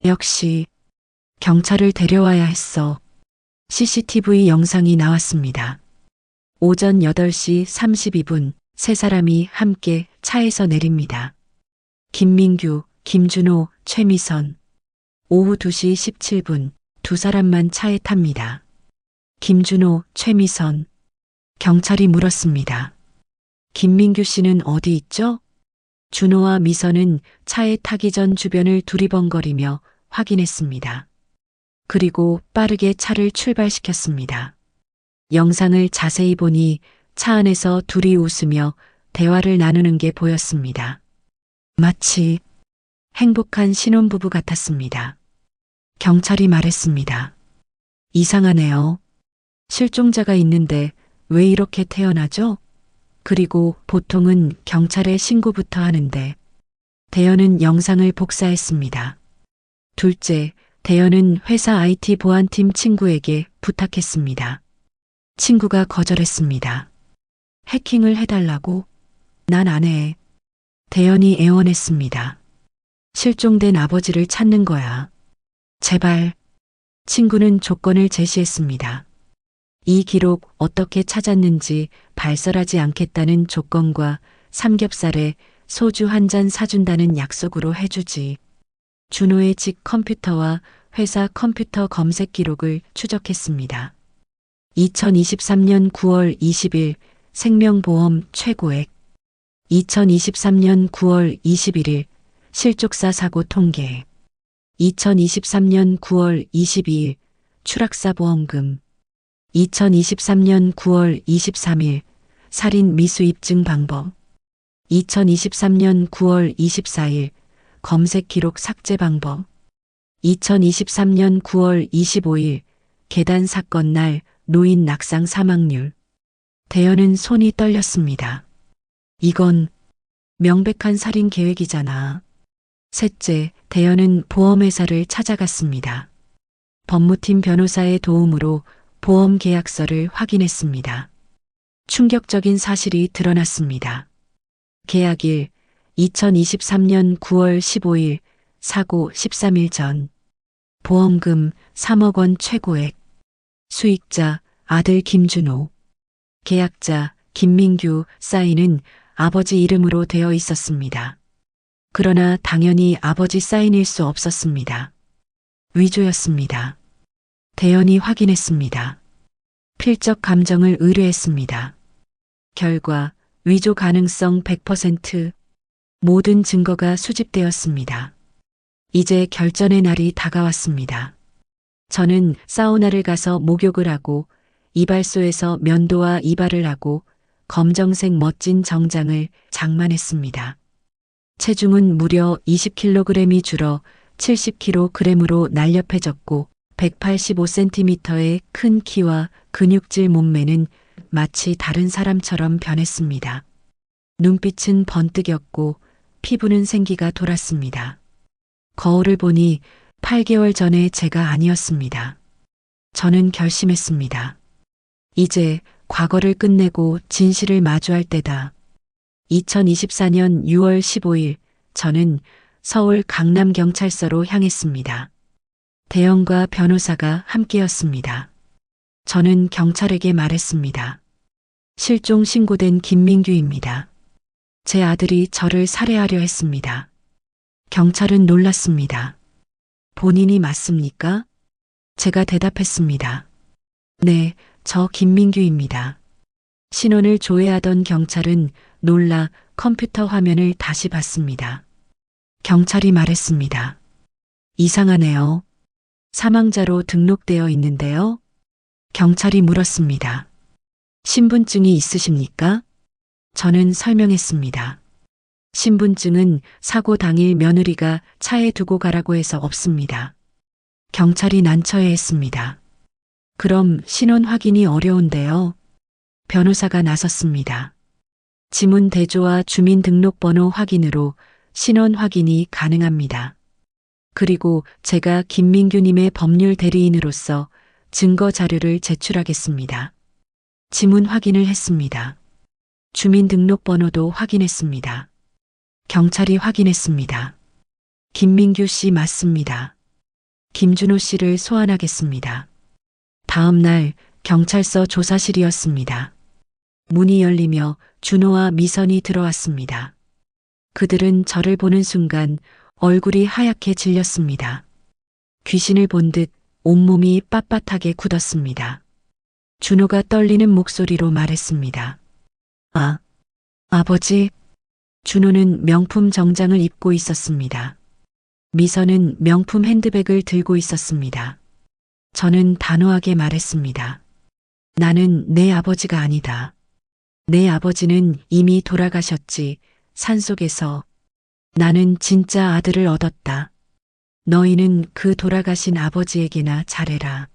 역시 경찰을 데려와야 했어. CCTV 영상이 나왔습니다. 오전 8시 32분 세 사람이 함께 차에서 내립니다. 김민규, 김준호, 최미선. 오후 2시 17분 두 사람만 차에 탑니다. 김준호, 최미선. 경찰이 물었습니다. 김민규 씨는 어디 있죠? 준호와 미선은 차에 타기 전 주변을 두리번거리며 확인했습니다. 그리고 빠르게 차를 출발시켰습니다. 영상을 자세히 보니 차 안에서 둘이 웃으며 대화를 나누는 게 보였습니다. 마치 행복한 신혼부부 같았습니다. 경찰이 말했습니다. 이상하네요. 실종자가 있는데 왜 이렇게 태어나죠? 그리고 보통은 경찰에 신고부터 하는데. 대연은 영상을 복사했습니다. 둘째, 대연은 회사 IT 보안팀 친구에게 부탁했습니다. 친구가 거절했습니다. 해킹을 해달라고? 난 안 해. 대연이 애원했습니다. 실종된 아버지를 찾는 거야. 제발. 친구는 조건을 제시했습니다. 이 기록 어떻게 찾았는지 발설하지 않겠다는 조건과 삼겹살에 소주 한 잔 사준다는 약속으로 해주지. 준호의 집 컴퓨터와 회사 컴퓨터 검색 기록을 추적했습니다. 2023년 9월 20일 생명보험 최고액. 2023년 9월 21일 실족사 사고 통계. 2023년 9월 22일 추락사 보험금. 2023년 9월 23일 살인 미수 입증 방법. 2023년 9월 24일 검색 기록 삭제 방법. 2023년 9월 25일 계단 사건 날 노인 낙상 사망률. 대연은 손이 떨렸습니다. 이건 명백한 살인 계획이잖아. 셋째, 대현은 보험회사를 찾아갔습니다. 법무팀 변호사의 도움으로 보험 계약서를 확인했습니다. 충격적인 사실이 드러났습니다. 계약일 2023년 9월 15일, 사고 13일 전. 보험금 3억 원 최고액. 수익자 아들 김준호. 계약자 김민규. 사인은 아버지 이름으로 되어 있었습니다. 그러나 당연히 아버지 사인일 수 없었습니다. 위조였습니다. 대현이 확인했습니다. 필적 감정을 의뢰했습니다. 결과 위조 가능성 100%. 모든 증거가 수집되었습니다. 이제 결전의 날이 다가왔습니다. 저는 사우나를 가서 목욕을 하고 이발소에서 면도와 이발을 하고 검정색 멋진 정장을 장만했습니다. 체중은 무려 20kg이 줄어 70kg으로 날렵해졌고 185cm의 큰 키와 근육질 몸매는 마치 다른 사람처럼 변했습니다. 눈빛은 번뜩였고 피부는 생기가 돌았습니다. 거울을 보니 8개월 전에 제가 아니었습니다. 저는 결심했습니다. 이제 과거를 끝내고 진실을 마주할 때다. 2024년 6월 15일 저는 서울 강남경찰서로 향했습니다. 대현과 변호사가 함께였습니다. 저는 경찰에게 말했습니다. 실종 신고된 김민규입니다. 제 아들이 저를 살해하려 했습니다. 경찰은 놀랐습니다. 본인이 맞습니까? 제가 대답했습니다. 네, 저 김민규입니다. 신원을 조회하던 경찰은 놀라 컴퓨터 화면을 다시 봤습니다. 경찰이 말했습니다. 이상하네요. 사망자로 등록되어 있는데요. 경찰이 물었습니다. 신분증이 있으십니까? 저는 설명했습니다. 신분증은 사고 당일 며느리가 차에 두고 가라고 해서 없습니다. 경찰이 난처해했습니다. 그럼 신원 확인이 어려운데요. 변호사가 나섰습니다. 지문 대조와 주민등록번호 확인으로 신원 확인이 가능합니다. 그리고 제가 김민규님의 법률 대리인으로서 증거 자료를 제출하겠습니다. 지문 확인을 했습니다. 주민등록번호도 확인했습니다. 경찰이 확인했습니다. 김민규 씨 맞습니다. 김준호 씨를 소환하겠습니다. 다음 날 경찰서 조사실이었습니다. 문이 열리며 준호와 미선이 들어왔습니다. 그들은 저를 보는 순간 얼굴이 하얗게 질렸습니다. 귀신을 본 듯 온몸이 빳빳하게 굳었습니다. 준호가 떨리는 목소리로 말했습니다. 아버지. 준호는 명품 정장을 입고 있었습니다. 미선은 명품 핸드백을 들고 있었습니다. 저는 단호하게 말했습니다. 나는 내 아버지가 아니다. 내 아버지는 이미 돌아가셨지. 산속에서. 나는 진짜 아들을 얻었다. 너희는 그 돌아가신 아버지에게나 잘해라.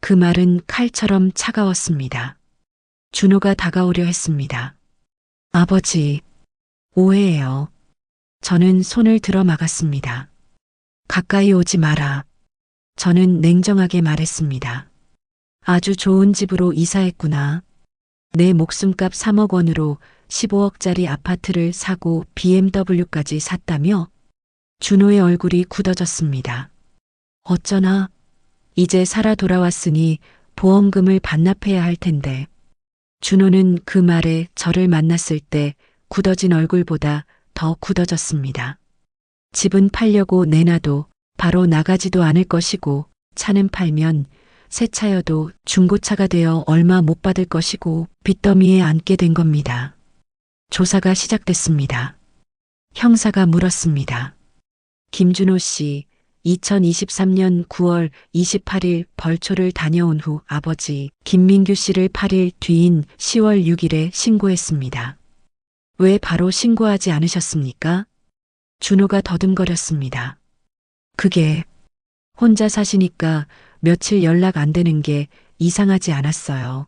그 말은 칼처럼 차가웠습니다. 준호가 다가오려 했습니다. 아버지, 오해해요. 저는 손을 들어 막았습니다. 가까이 오지 마라. 저는 냉정하게 말했습니다. 아주 좋은 집으로 이사했구나. 내 목숨값 3억 원으로 15억짜리 아파트를 사고 BMW까지 샀다며? 준호의 얼굴이 굳어졌습니다. 어쩌나? 이제 살아 돌아왔으니 보험금을 반납해야 할 텐데. 준호는 그 말에 저를 만났을 때 굳어진 얼굴보다 더 굳어졌습니다. 집은 팔려고 내놔도 바로 나가지도 않을 것이고, 차는 팔면 새 차여도 중고차가 되어 얼마 못 받을 것이고 빚더미에 앉게 된 겁니다. 조사가 시작됐습니다. 형사가 물었습니다. 김준호 씨, 2023년 9월 28일 벌초를 다녀온 후 아버지 김민규 씨를 8일 뒤인 10월 6일에 신고했습니다. 왜 바로 신고하지 않으셨습니까? 준호가 더듬거렸습니다. 그게 혼자 사시니까 며칠 연락 안 되는 게 이상하지 않았어요.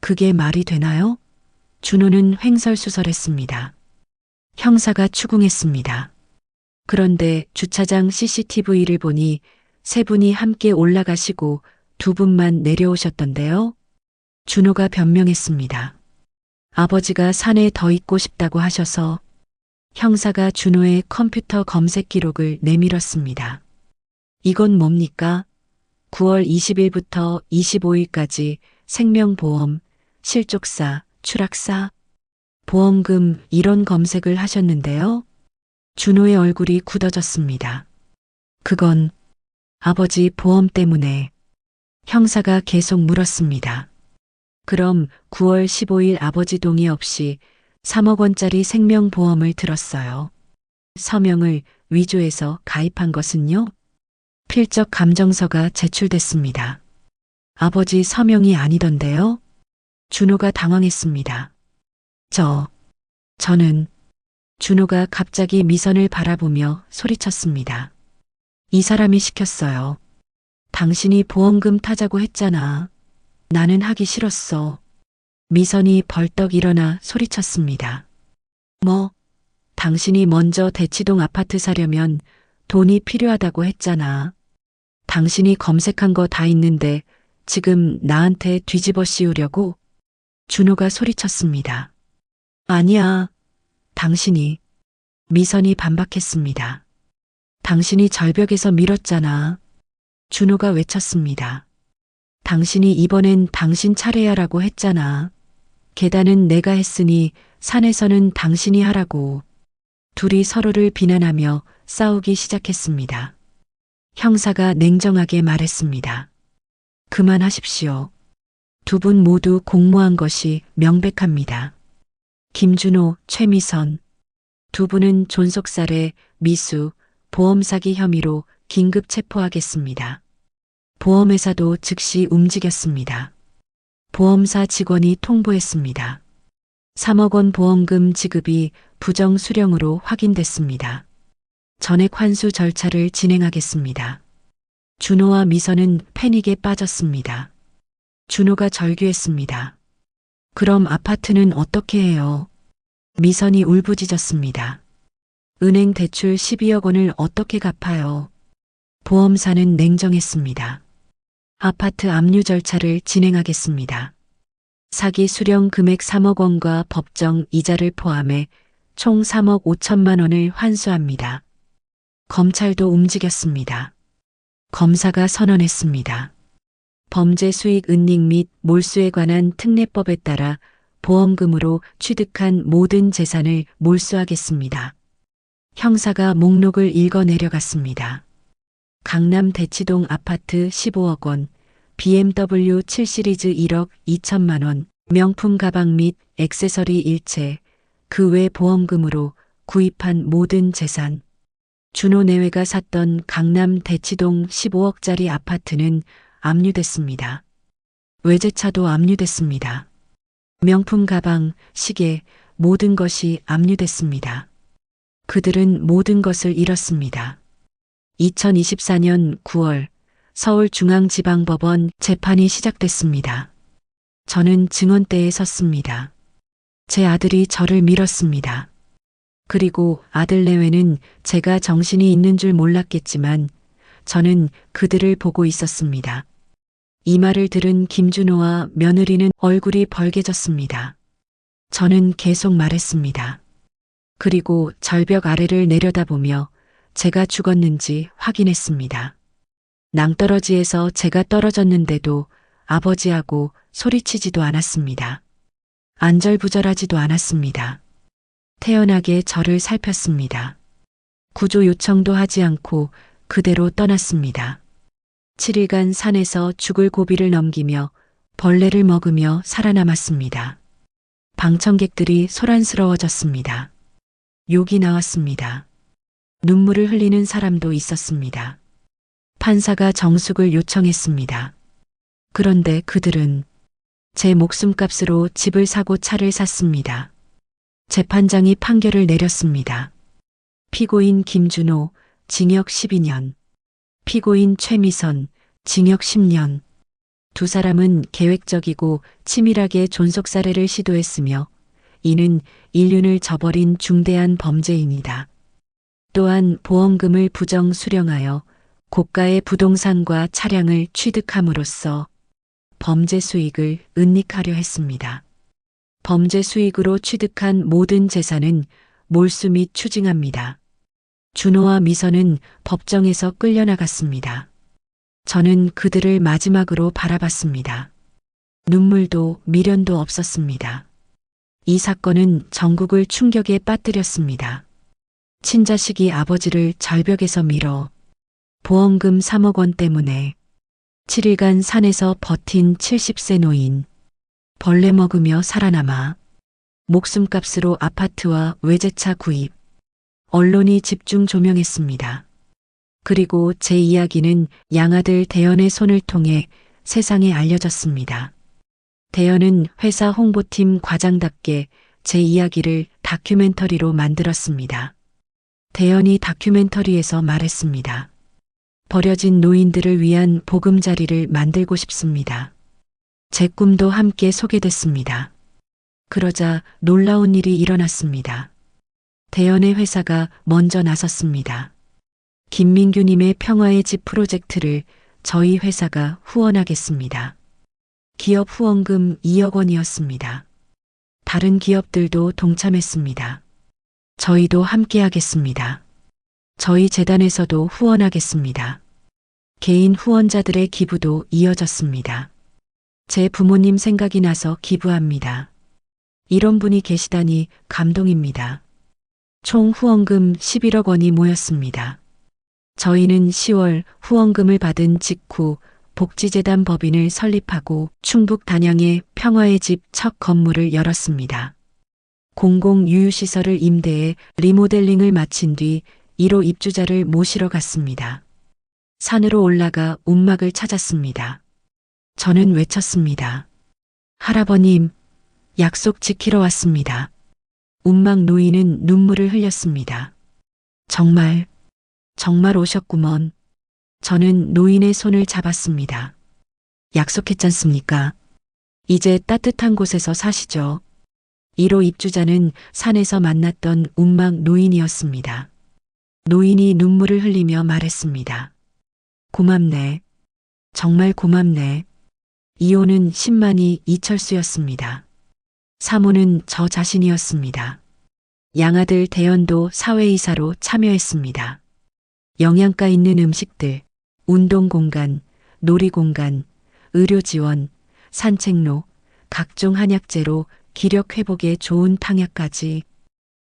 그게 말이 되나요? 준호는 횡설수설했습니다. 형사가 추궁했습니다. 그런데 주차장 CCTV를 보니 세 분이 함께 올라가시고 두 분만 내려오셨던데요. 준호가 변명했습니다. 아버지가 산에 더 있고 싶다고 하셔서. 형사가 준호의 컴퓨터 검색 기록을 내밀었습니다. 이건 뭡니까? 9월 20일부터 25일까지 생명보험, 실족사, 추락사, 보험금 이런 검색을 하셨는데요. 준호의 얼굴이 굳어졌습니다. 그건 아버지 보험 때문에. 형사가 계속 물었습니다. 그럼 9월 15일 아버지 동의 없이 3억 원짜리 생명보험을 들었어요. 서명을 위조해서 가입한 것은요? 필적 감정서가 제출됐습니다. 아버지 서명이 아니던데요? 준호가 당황했습니다. 저는 준호가 갑자기 미선을 바라보며 소리쳤습니다. 이 사람이 시켰어요. 당신이 보험금 타자고 했잖아. 나는 하기 싫었어. 미선이 벌떡 일어나 소리쳤습니다. 당신이 먼저 대치동 아파트 사려면 돈이 필요하다고 했잖아. 당신이 검색한 거 다 있는데 지금 나한테 뒤집어 씌우려고? 준호가 소리쳤습니다. 아니야. 당신이. 미선이 반박했습니다. 당신이 절벽에서 밀었잖아. 준호가 외쳤습니다. 당신이 이번엔 당신 차례야라고 했잖아. 계단은 내가 했으니 산에서는 당신이 하라고. 둘이 서로를 비난하며 싸우기 시작했습니다. 형사가 냉정하게 말했습니다. 그만하십시오. 두 분 모두 공모한 것이 명백합니다. 김준호, 최미선. 두 분은 존속살해, 미수, 보험 사기 혐의로 긴급 체포하겠습니다. 보험회사도 즉시 움직였습니다. 보험사 직원이 통보했습니다. 3억 원 보험금 지급이 부정 수령으로 확인됐습니다. 전액 환수 절차를 진행하겠습니다. 준호와 미선은 패닉에 빠졌습니다. 준호가 절규했습니다. 그럼 아파트는 어떻게 해요? 미선이 울부짖었습니다. 은행 대출 12억 원을 어떻게 갚아요? 보험사는 냉정했습니다. 아파트 압류 절차를 진행하겠습니다. 사기 수령 금액 3억 원과 법정 이자를 포함해 총 3억 5천만 원을 환수합니다. 검찰도 움직였습니다. 검사가 선언했습니다. 범죄 수익 은닉 및 몰수에 관한 특례법에 따라 보험금으로 취득한 모든 재산을 몰수하겠습니다. 형사가 목록을 읽어 내려갔습니다. 강남 대치동 아파트 15억 원, BMW 7시리즈 1억 2천만 원, 명품 가방 및 액세서리 일체, 그 외 보험금으로 구입한 모든 재산. 준호 내외가 샀던 강남 대치동 15억짜리 아파트는 압류됐습니다. 외제차도 압류됐습니다. 명품 가방, 시계, 모든 것이 압류됐습니다. 그들은 모든 것을 잃었습니다. 2024년 9월 서울중앙지방법원 재판이 시작됐습니다. 저는 증언대에 섰습니다. 제 아들이 저를 밀었습니다. 그리고 아들 내외는 제가 정신이 있는 줄 몰랐겠지만 저는 그들을 보고 있었습니다. 이 말을 들은 김준호와 며느리는 얼굴이 벌개졌습니다. 저는 계속 말했습니다. 그리고 절벽 아래를 내려다보며 제가 죽었는지 확인했습니다. 낭떠러지에서 제가 떨어졌는데도 아버지하고 소리치지도 않았습니다. 안절부절하지도 않았습니다. 태연하게 저를 살폈습니다. 구조 요청도 하지 않고 그대로 떠났습니다. 7일간 산에서 죽을 고비를 넘기며 벌레를 먹으며 살아남았습니다. 방청객들이 소란스러워졌습니다. 욕이 나왔습니다. 눈물을 흘리는 사람도 있었습니다. 판사가 정숙을 요청했습니다. 그런데 그들은 제 목숨값으로 집을 사고 차를 샀습니다. 재판장이 판결을 내렸습니다. 피고인 김준호, 징역 12년. 피고인 최미선, 징역 10년. 두 사람은 계획적이고 치밀하게 존속살해를 시도했으며 이는 인륜을 저버린 중대한 범죄입니다. 또한 보험금을 부정 수령하여 고가의 부동산과 차량을 취득함으로써 범죄 수익을 은닉하려 했습니다. 범죄 수익으로 취득한 모든 재산은 몰수 및 추징합니다. 준호와 미선은 법정에서 끌려나갔습니다. 저는 그들을 마지막으로 바라봤습니다. 눈물도 미련도 없었습니다. 이 사건은 전국을 충격에 빠뜨렸습니다. 친자식이 아버지를 절벽에서 밀어 보험금 3억 원 때문에 7일간 산에서 버틴 70세 노인, 벌레 먹으며 살아남아 목숨값으로 아파트와 외제차 구입, 언론이 집중 조명했습니다. 그리고 제 이야기는 양아들 대연의 손을 통해 세상에 알려졌습니다. 대연은 회사 홍보팀 과장답게 제 이야기를 다큐멘터리로 만들었습니다. 대연이 다큐멘터리에서 말했습니다. 버려진 노인들을 위한 보금자리를 만들고 싶습니다. 제 꿈도 함께 소개됐습니다. 그러자 놀라운 일이 일어났습니다. 대연의 회사가 먼저 나섰습니다. 김민규님의 평화의 집 프로젝트를 저희 회사가 후원하겠습니다. 기업 후원금 2억 원이었습니다. 다른 기업들도 동참했습니다. 저희도 함께 하겠습니다. 저희 재단에서도 후원하겠습니다. 개인 후원자들의 기부도 이어졌습니다. 제 부모님 생각이 나서 기부합니다. 이런 분이 계시다니 감동입니다. 총 후원금 11억 원이 모였습니다. 저희는 10월 후원금을 받은 직후 복지재단 법인을 설립하고 충북 단양에 평화의 집 첫 건물을 열었습니다. 공공유휴시설을 임대해 리모델링을 마친 뒤 1호 입주자를 모시러 갔습니다. 산으로 올라가 움막을 찾았습니다. 저는 외쳤습니다. 할아버님, 약속 지키러 왔습니다. 움막 노인은 눈물을 흘렸습니다. 정말 오셨구먼. 저는 노인의 손을 잡았습니다. 약속했잖습니까? 이제 따뜻한 곳에서 사시죠. 1호 입주자는 산에서 만났던 움막 노인이었습니다. 노인이 눈물을 흘리며 말했습니다. 고맙네. 정말 고맙네. 2호는 10만이 이철수였습니다. 3호는 저 자신이었습니다. 양아들 대연도 사회이사로 참여했습니다. 영양가 있는 음식들, 운동공간, 놀이공간, 의료지원, 산책로, 각종 한약재로 기력 회복에 좋은 탕약까지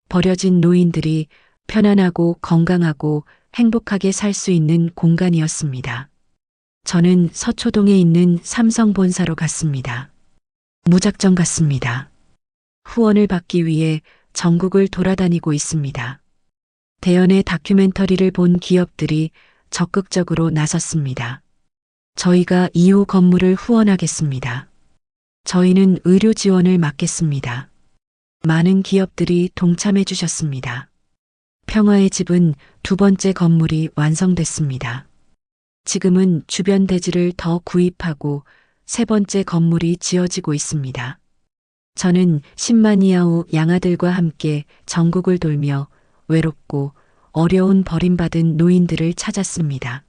버려진 노인들이 편안하고 건강하고 행복하게 살 수 있는 공간이었습니다. 저는 서초동에 있는 삼성본사로 갔습니다. 무작정 갔습니다. 후원을 받기 위해 전국을 돌아다니고 있습니다. 대연의 다큐멘터리를 본 기업들이 적극적으로 나섰습니다. 저희가 2호 건물을 후원하겠습니다. 저희는 의료 지원을 맡겠습니다. 많은 기업들이 동참해 주셨습니다. 평화의 집은 두 번째 건물이 완성됐습니다. 지금은 주변 대지를 더 구입하고 세 번째 건물이 지어지고 있습니다. 저는 10만 이하우 양아들과 함께 전국을 돌며 외롭고 어려운 버림받은 노인들을 찾았습니다.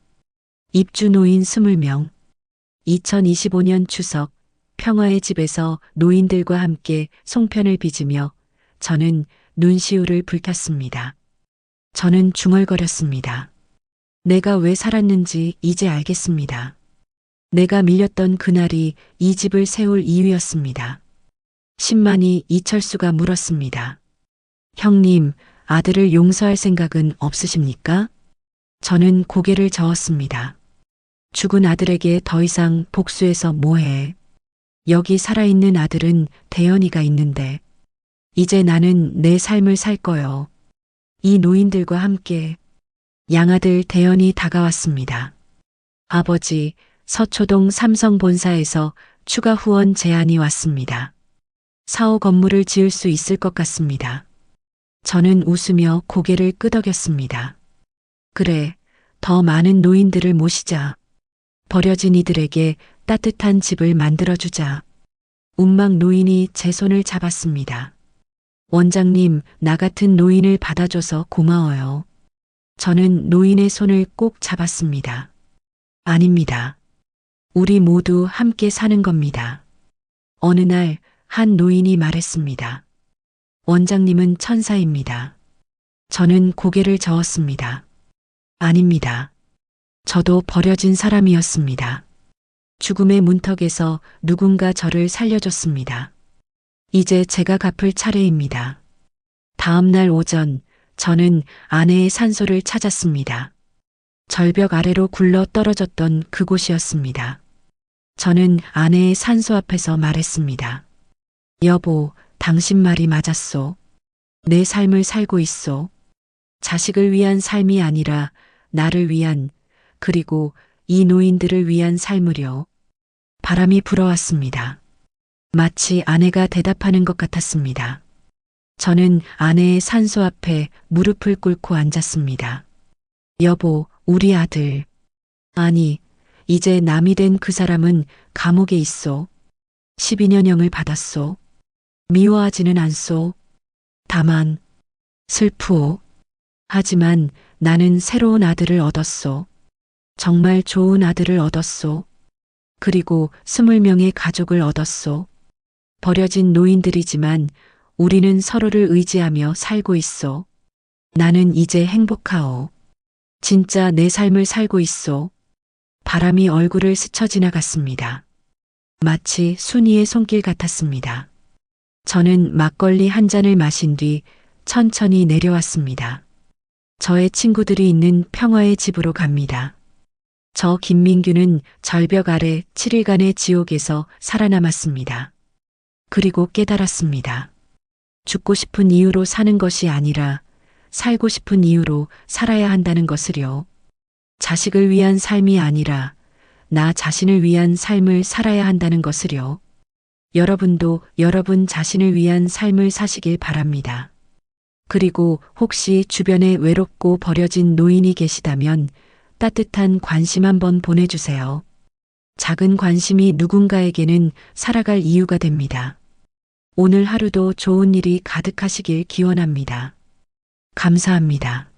입주 노인 20명. 2025년 추석 평화의 집에서 노인들과 함께 송편을 빚으며 저는 눈시울을 붉혔습니다. 저는 중얼거렸습니다. 내가 왜 살았는지 이제 알겠습니다. 내가 밀렸던 그날이 이 집을 세울 이유였습니다. 10만이 이철수가 물었습니다. 형님, 아들을 용서할 생각은 없으십니까? 저는 고개를 저었습니다. 죽은 아들에게 더 이상 복수해서 뭐해. 여기 살아있는 아들은 대연이가 있는데 이제 나는 내 삶을 살 거요. 이 노인들과 함께. 양아들 대연이 다가왔습니다. 아버지, 서초동 삼성본사에서 추가 후원 제안이 왔습니다. 4호 건물을 지을 수 있을 것 같습니다. 저는 웃으며 고개를 끄덕였습니다. 그래, 더 많은 노인들을 모시자. 버려진 이들에게 따뜻한 집을 만들어주자. 움막 노인이 제 손을 잡았습니다. 원장님, 나 같은 노인을 받아줘서 고마워요. 저는 노인의 손을 꼭 잡았습니다. 아닙니다. 우리 모두 함께 사는 겁니다. 어느 날 한 노인이 말했습니다. 원장님은 천사입니다. 저는 고개를 저었습니다. 아닙니다. 저도 버려진 사람이었습니다. 죽음의 문턱에서 누군가 저를 살려줬습니다. 이제 제가 갚을 차례입니다. 다음 날 오전, 저는 아내의 산소를 찾았습니다. 절벽 아래로 굴러 떨어졌던 그곳이었습니다. 저는 아내의 산소 앞에서 말했습니다. 여보, 당신 말이 맞았소. 내 삶을 살고 있소. 자식을 위한 삶이 아니라 나를 위한, 그리고 이 노인들을 위한 삶으려. 바람이 불어왔습니다. 마치 아내가 대답하는 것 같았습니다. 저는 아내의 산소 앞에 무릎을 꿇고 앉았습니다. 여보, 우리 아들. 아니, 이제 남이 된 그 사람은 감옥에 있소. 12년형을 받았소. 미워하지는 않소. 다만 슬프오. 하지만 나는 새로운 아들을 얻었소. 정말 좋은 아들을 얻었소. 그리고 20명의 가족을 얻었소. 버려진 노인들이지만 우리는 서로를 의지하며 살고 있소. 나는 이제 행복하오. 진짜 내 삶을 살고 있소. 바람이 얼굴을 스쳐 지나갔습니다. 마치 순이의 손길 같았습니다. 저는 막걸리 한 잔을 마신 뒤 천천히 내려왔습니다. 저의 친구들이 있는 평화의 집으로 갑니다. 저 김민규는 절벽 아래 7일간의 지옥에서 살아남았습니다. 그리고 깨달았습니다. 죽고 싶은 이유로 사는 것이 아니라 살고 싶은 이유로 살아야 한다는 것을요. 자식을 위한 삶이 아니라 나 자신을 위한 삶을 살아야 한다는 것을요. 여러분도 여러분 자신을 위한 삶을 사시길 바랍니다. 그리고 혹시 주변에 외롭고 버려진 노인이 계시다면 따뜻한 관심 한번 보내주세요. 작은 관심이 누군가에게는 살아갈 이유가 됩니다. 오늘 하루도 좋은 일이 가득하시길 기원합니다. 감사합니다.